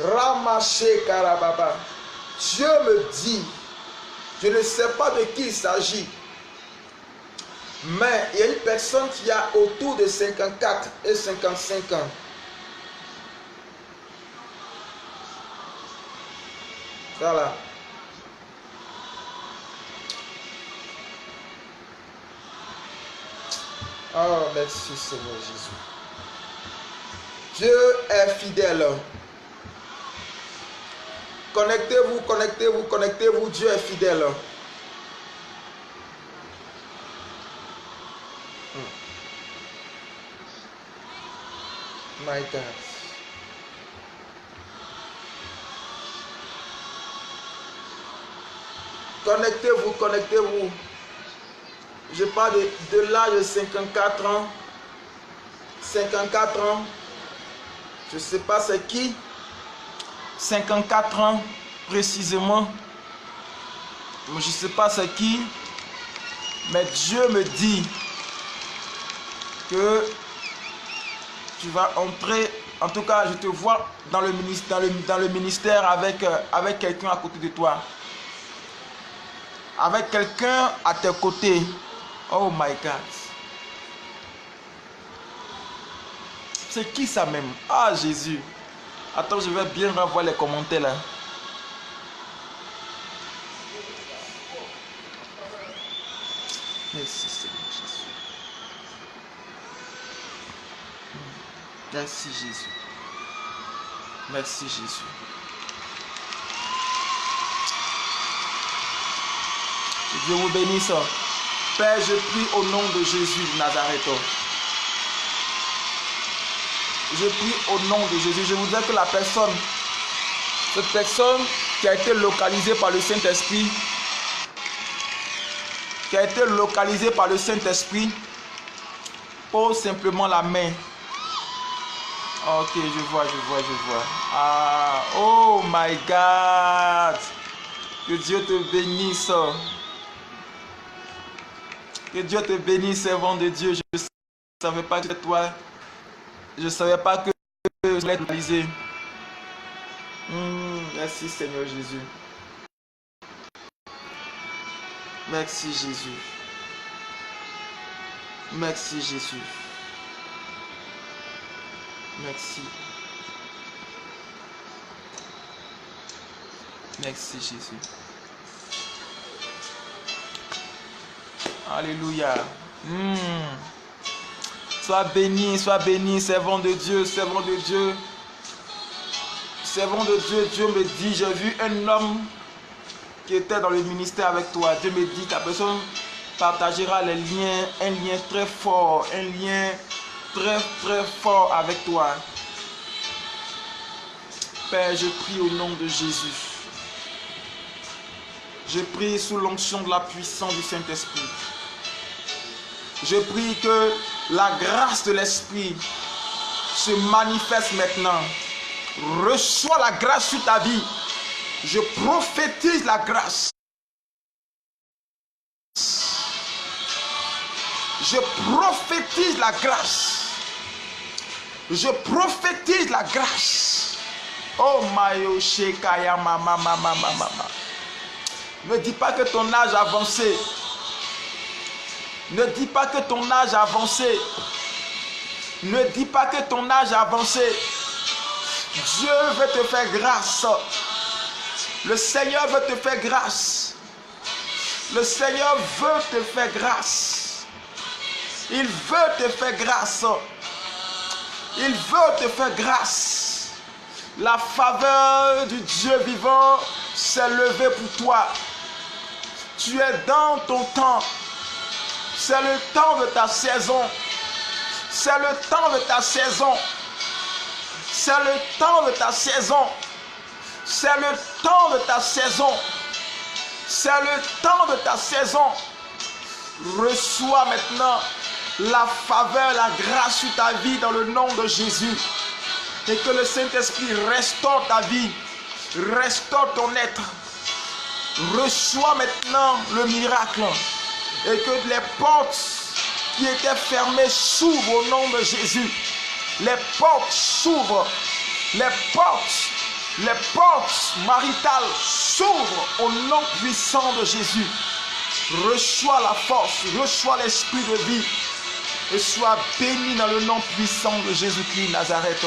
Ramaché karababa. Dieu me dit, je ne sais pas de qui il s'agit, mais il y a une personne qui a autour de 54 et 55 ans. Voilà. Oh, merci Seigneur Jésus. Dieu est fidèle. Connectez-vous, connectez-vous, connectez-vous. Dieu est fidèle. My God. Connectez-vous, connectez-vous. Je parle de l'âge de 54 ans. 54 ans. Je ne sais pas c'est qui. 54 ans précisément. Je ne sais pas c'est qui. Mais Dieu me dit que tu vas entrer. En tout cas, je te vois dans le ministère avec quelqu'un à côté de toi. Avec quelqu'un à tes côtés. Oh my God. C'est qui ça même? Ah Jésus. Attends, je vais bien revoir les commentaires là. Merci Seigneur Jésus. Merci Jésus. Merci Jésus. Dieu vous bénisse. Père, je prie au nom de Jésus de Nazareth. Je prie au nom de Jésus. Je voudrais que cette personne qui a été localisée par le Saint-Esprit, pose simplement la main. Ok, je vois. Ah, oh my God. Que Dieu te bénisse. Que Dieu te bénisse, servant de Dieu. Je ne savais pas que c'était toi. Je ne savais pas que je l'ai réalisé. Merci Seigneur Jésus. Merci Jésus. Merci Jésus. Merci. Merci Jésus. Alléluia. Sois béni, servant de Dieu, servant de Dieu. Servant de Dieu, Dieu me dit, j'ai vu un homme qui était dans le ministère avec toi. Dieu me dit, ta personne partagera les liens, un lien très fort, un lien très fort avec toi. Père, je prie au nom de Jésus. Je prie sous l'onction de la puissance du Saint-Esprit. Je prie que la grâce de l'Esprit se manifeste maintenant. Reçois la grâce sur ta vie. Je prophétise la grâce. Je prophétise la grâce. Je prophétise la grâce. Oh Mayo Shekaya mama. Ne dis pas que ton âge a avancé. Ne dis pas que ton âge a avancé. Ne dis pas que ton âge a avancé. Dieu veut te faire grâce. Le Seigneur veut te faire grâce. Le Seigneur veut te faire grâce. Il veut te faire grâce. Il veut te faire grâce. La faveur du Dieu vivant s'est levée pour toi. Tu es dans ton temps. C'est le temps de ta saison. C'est le temps de ta saison. C'est le temps de ta saison. C'est le temps de ta saison. C'est le temps de ta saison. Reçois maintenant la faveur, la grâce sur ta vie dans le nom de Jésus. Et que le Saint-Esprit restaure ta vie, restaure ton être. Reçois maintenant le miracle. Et que les portes qui étaient fermées s'ouvrent au nom de Jésus. Les portes s'ouvrent. Les portes maritales s'ouvrent au nom puissant de Jésus. Reçois la force, reçois l'esprit de vie et sois béni dans le nom puissant de Jésus-Christ Nazareth.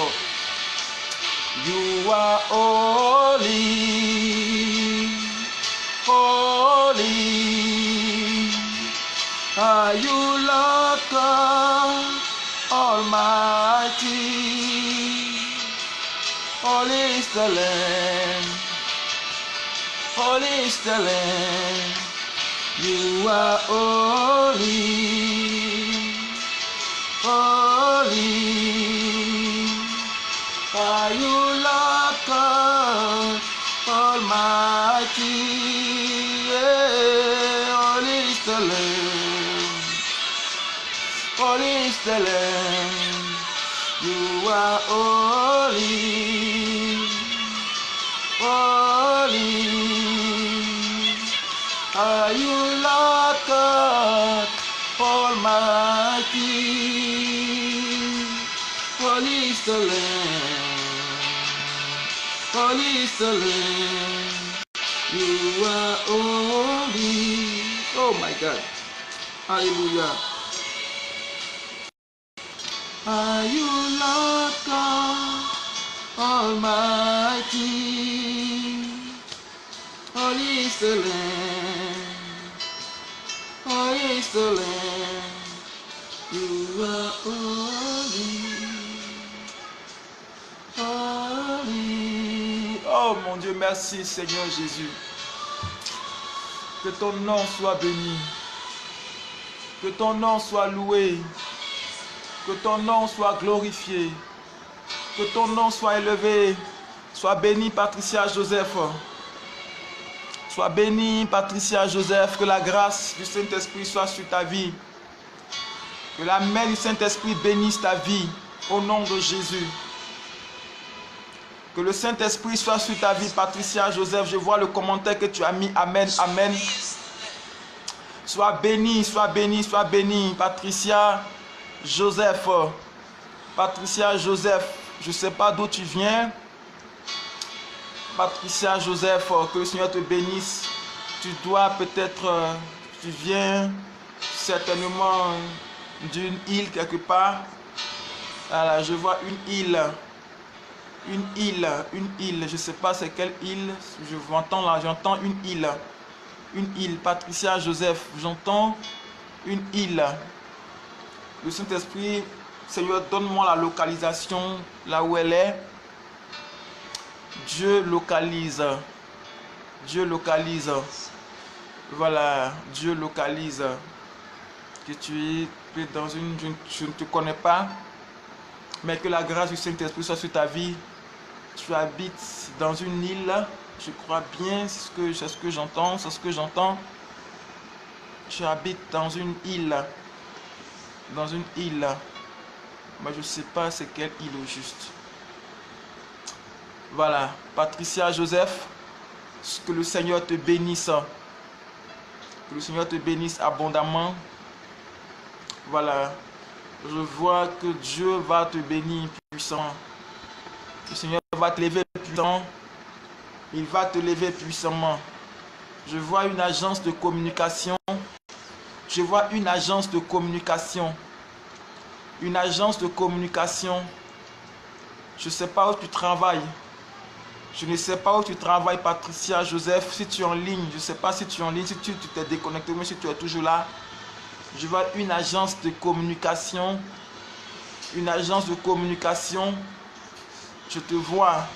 You are holy, holy. Are you Lord God Almighty? Holy is the Lamb, holy is the Lamb. You are holy, holy. Are you Lord God Almighty? Yeah. Holy is the Lamb, holy is the Lamb. You are holy, holy. Are you Lord God Almighty? Holy is the Lamb, holy is the Lamb. You are holy. Oh my God. Hallelujah. Are you Lord God Almighty? Holy is the Lamb, holy is the Lamb. You are holy, holy. Oh mon Dieu, merci Seigneur Jésus. Que ton nom soit béni, que ton nom soit loué, que ton nom soit glorifié, que ton nom soit élevé. Sois béni Patricia Joseph. Sois béni Patricia Joseph. Que la grâce du Saint-Esprit soit sur ta vie. Que la main du Saint-Esprit bénisse ta vie au nom de Jésus. Que le Saint-Esprit soit sur ta vie Patricia Joseph. Je vois le commentaire que tu as mis. Amen, amen. Sois béni, sois béni, sois béni Patricia Joseph. Patricia Joseph, je ne sais pas d'où tu viens. Patricia Joseph, que le Seigneur te bénisse. Tu dois peut-être, tu viens certainement d'une île quelque part. Voilà, je vois une île. Une île. Je ne sais pas c'est quelle île. Je m'entends là, j'entends une île. Une île. Patricia Joseph, j'entends une île. Le Saint-Esprit, Seigneur, donne-moi la localisation là où elle est. Dieu localise. Dieu localise. Voilà, Dieu localise. Que tu es dans une... Je ne te connais pas. Mais que la grâce du Saint-Esprit soit sur ta vie. Tu habites dans une île. Je crois bien, c'est ce que j'entends. C'est ce que j'entends. Tu habites dans une île. Dans une île. Mais je ne sais pas c'est quelle île au juste. Voilà, Patricia Joseph, que le Seigneur te bénisse. Que le Seigneur te bénisse abondamment. Voilà, je vois que Dieu va te bénir puissamment. Le Seigneur va te lever puissant. Il va te lever puissamment. Je vois une agence de communication. Je vois une agence de communication. Une agence de communication. Je ne sais pas où tu travailles. Je ne sais pas où tu travailles, Patricia Joseph. Si tu es en ligne, je ne sais pas si tu es en ligne, si tu t'es déconnecté, mais si tu es toujours là. Je vois une agence de communication. Une agence de communication. Je te vois.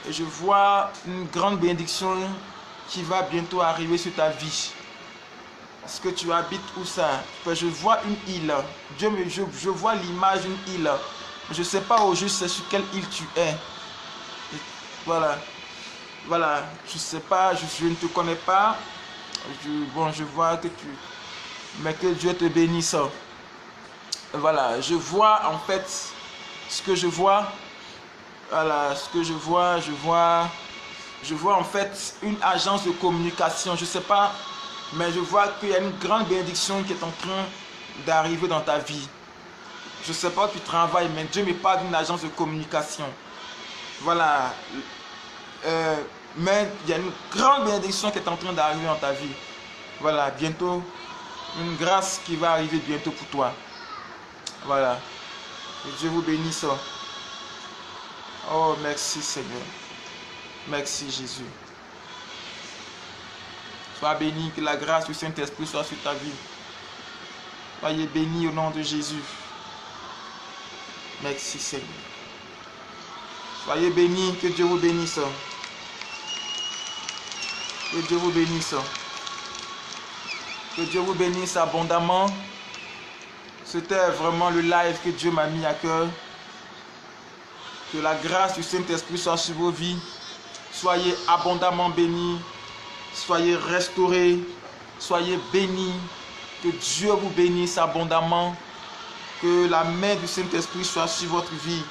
Et je vois une grande bénédiction qui va bientôt arriver sur ta vie. Est-ce que tu habites où ça? Je vois une île. Je vois l'image d'une île. Je ne sais pas au juste sur quelle île tu es. Et voilà. Voilà. Je ne sais pas. Je ne te connais pas. Bon, je vois que tu... Mais que Dieu te bénisse. Voilà, je vois en fait ce que je vois. Voilà, ce que je vois en fait une agence de communication. Je ne sais pas, mais je vois qu'il y a une grande bénédiction qui est en train d'arriver dans ta vie. Je ne sais pas où tu travailles, mais Dieu me parle d'une agence de communication. Voilà. Mais il y a une grande bénédiction qui est en train d'arriver dans ta vie. Voilà, bientôt, une grâce qui va arriver bientôt pour toi. Voilà. Que Dieu vous bénisse. Oh, merci Seigneur. Merci Jésus. Sois béni, que la grâce du Saint-Esprit soit sur ta vie. Soyez bénis au nom de Jésus. Merci Seigneur. Soyez bénis, que Dieu vous bénisse. Que Dieu vous bénisse. Que Dieu vous bénisse abondamment. C'était vraiment le live que Dieu m'a mis à cœur. Que la grâce du Saint-Esprit soit sur vos vies. Soyez abondamment bénis. Soyez restaurés. Soyez bénis. Que Dieu vous bénisse abondamment. Que la main du Saint-Esprit soit sur votre vie.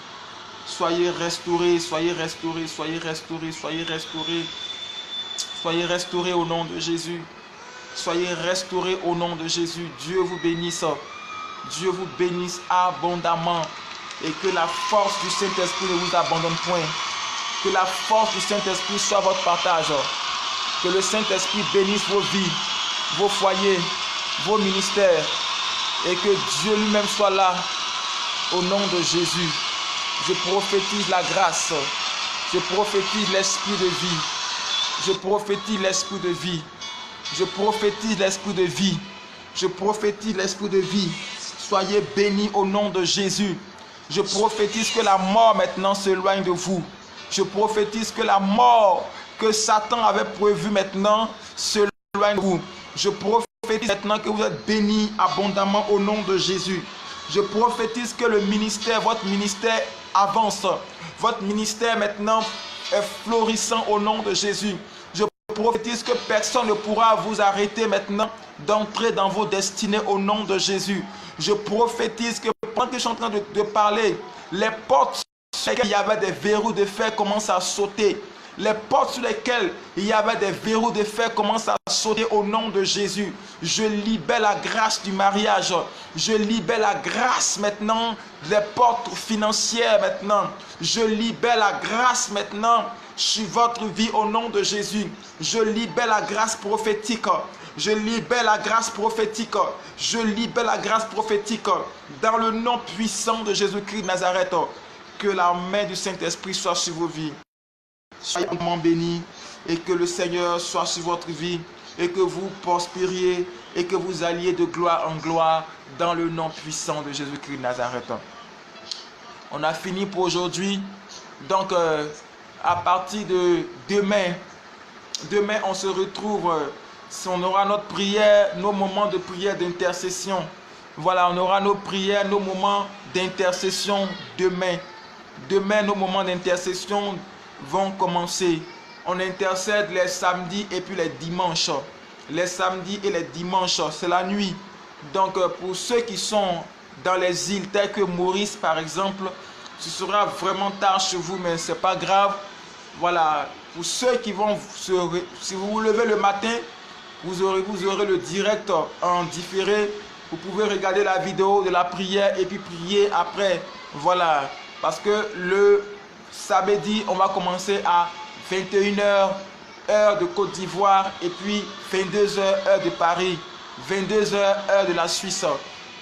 Soyez restaurés, soyez restaurés, soyez restaurés, soyez restaurés. Soyez restaurés au nom de Jésus. Soyez restaurés au nom de Jésus. Dieu vous bénisse. Dieu vous bénisse abondamment. Et que la force du Saint-Esprit ne vous abandonne point. Que la force du Saint-Esprit soit votre partage. Que le Saint-Esprit bénisse vos vies, vos foyers, vos ministères. Et que Dieu lui-même soit là au nom de Jésus. Je prophétise la grâce. Je prophétise l'esprit de vie. Je prophétise l'esprit de vie. Je prophétise l'esprit de vie. Je prophétise l'esprit de vie. Soyez bénis au nom de Jésus. Je prophétise que la mort maintenant s'éloigne de vous. Je prophétise que la mort que Satan avait prévue maintenant s'éloigne de vous. Je prophétise maintenant que vous êtes bénis abondamment au nom de Jésus. Je prophétise que le ministère, votre ministère avance. Votre ministère maintenant est florissant au nom de Jésus. Je prophétise que personne ne pourra vous arrêter maintenant d'entrer dans vos destinées au nom de Jésus. Je prophétise que pendant que je suis en train de parler, les portes sur lesquelles il y avait des verrous de fer commencent à sauter. Les portes sur lesquelles il y avait des verrous de fer commencent à sauter au nom de Jésus. Je libère la grâce du mariage. Je libère la grâce maintenant des portes financières maintenant. Je libère la grâce maintenant sur votre vie au nom de Jésus. Je libère la grâce prophétique. Je libère la grâce prophétique. Je libère la grâce prophétique dans le nom puissant de Jésus-Christ de Nazareth. Que la main du Saint-Esprit soit sur vos vies. Soyez bénis et que le Seigneur soit sur votre vie et que vous prospériez et que vous alliez de gloire en gloire dans le nom puissant de Jésus-Christ de Nazareth. On a fini pour aujourd'hui. Donc, à partir de demain, on se retrouve. On aura notre prière, nos moments de prière d'intercession. Voilà, on aura nos prières, nos moments d'intercession demain. Demain, nos moments d'intercession vont commencer. On intercède les samedis et puis les dimanches. Les samedis et les dimanches, c'est la nuit. Donc, pour ceux qui sont dans les îles telles que Maurice, par exemple, ce sera vraiment tard chez vous, mais ce n'est pas grave. Voilà, pour ceux qui vont si vous vous levez le matin, vous aurez le direct en différé. Vous pouvez regarder la vidéo de la prière et puis prier après. Voilà, parce que le samedi, on va commencer à 21h, heure de Côte d'Ivoire, et puis 22h, heure de Paris, 22h, heure de la Suisse.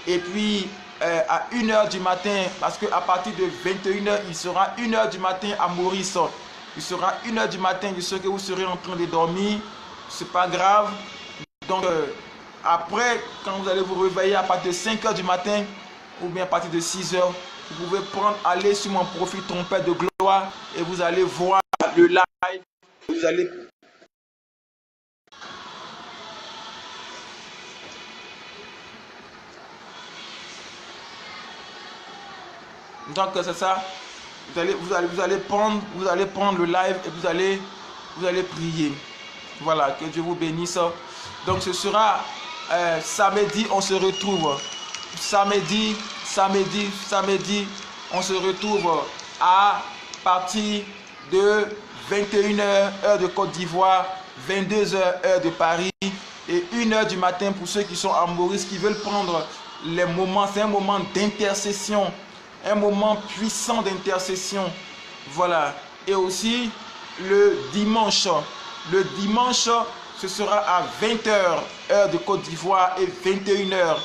Et puis à 1h du matin, parce qu'à partir de 21h, il sera 1h du matin à Maurice. Il sera 1h du matin, je sais que vous serez en train de dormir, c'est pas grave. Donc après, quand vous allez vous réveiller à partir de 5h du matin, ou bien à partir de 6h, vous pouvez aller sur mon profil Trompette de Gloire et vous allez voir le live. Vous allez donc c'est ça. Vous allez prendre le live et vous allez prier. Voilà, que Dieu vous bénisse. Donc ce sera samedi, on se retrouve. Samedi, on se retrouve à partir de 21h heure de Côte d'Ivoire, 22h heure de Paris et 1h du matin pour ceux qui sont à Maurice, qui veulent prendre les moments. C'est un moment d'intercession, un moment puissant d'intercession. Voilà. Et aussi le dimanche, ce sera à 20h heure de Côte d'Ivoire et 21h.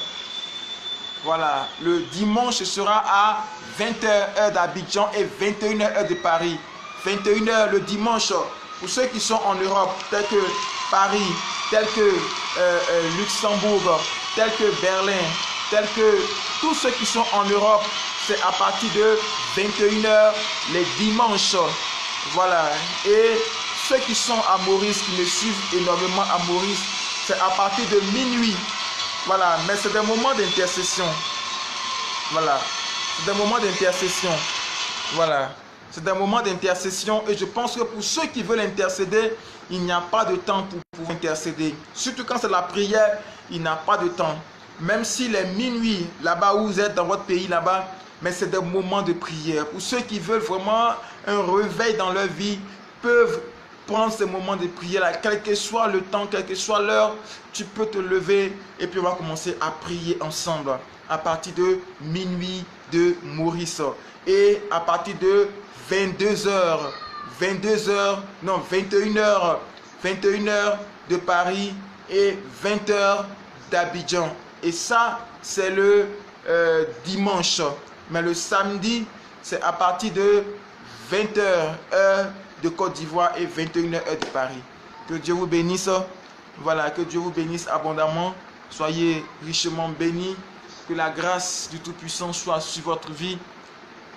Voilà, le dimanche ce sera à 20h heure d'Abidjan et 21h heure de Paris. 21h le dimanche pour ceux qui sont en Europe, tels que Paris, tels que Luxembourg, tels que Berlin, tels que tous ceux qui sont en Europe, c'est à partir de 21h les dimanches. Voilà, et ceux qui sont à Maurice, qui me suivent énormément à Maurice, c'est à partir de minuit. Voilà, mais c'est des moments d'intercession. Voilà, c'est des moments d'intercession. Voilà, c'est des moments d'intercession. Et je pense que pour ceux qui veulent intercéder, il n'y a pas de temps pour pouvoir intercéder. Surtout quand c'est la prière, il n'y a pas de temps. Même s'il est minuit, là-bas où vous êtes dans votre pays, là-bas, mais c'est des moments de prière. Pour ceux qui veulent vraiment un réveil dans leur vie, peuvent prendre ces moments de prière là, quel que soit le temps, quelle que soit l'heure, tu peux te lever et puis on va commencer à prier ensemble à partir de minuit de Maurice et à partir de 21h de Paris et 20h d'Abidjan. Et ça, c'est le dimanche. Mais le samedi, c'est à partir de 20h heure de Côte d'Ivoire et 21h heure de Paris. Que Dieu vous bénisse. Voilà, que Dieu vous bénisse abondamment. Soyez richement bénis. Que la grâce du Tout-Puissant soit sur votre vie.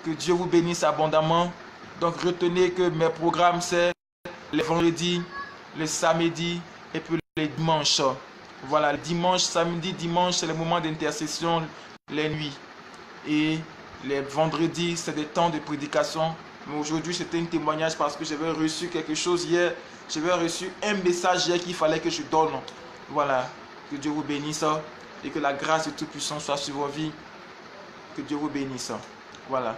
Que Dieu vous bénisse abondamment. Donc retenez que mes programmes, c'est les vendredis, les samedis et puis les dimanches. Voilà, le dimanche, samedi, dimanche, c'est le moment d'intercession, les nuits. Et les vendredis, c'est des temps de prédication. Mais aujourd'hui, c'était un témoignage parce que j'avais reçu quelque chose hier. J'avais reçu un message hier qu'il fallait que je donne. Voilà. Que Dieu vous bénisse et que la grâce du Tout-Puissant soit sur vos vies. Que Dieu vous bénisse. Voilà.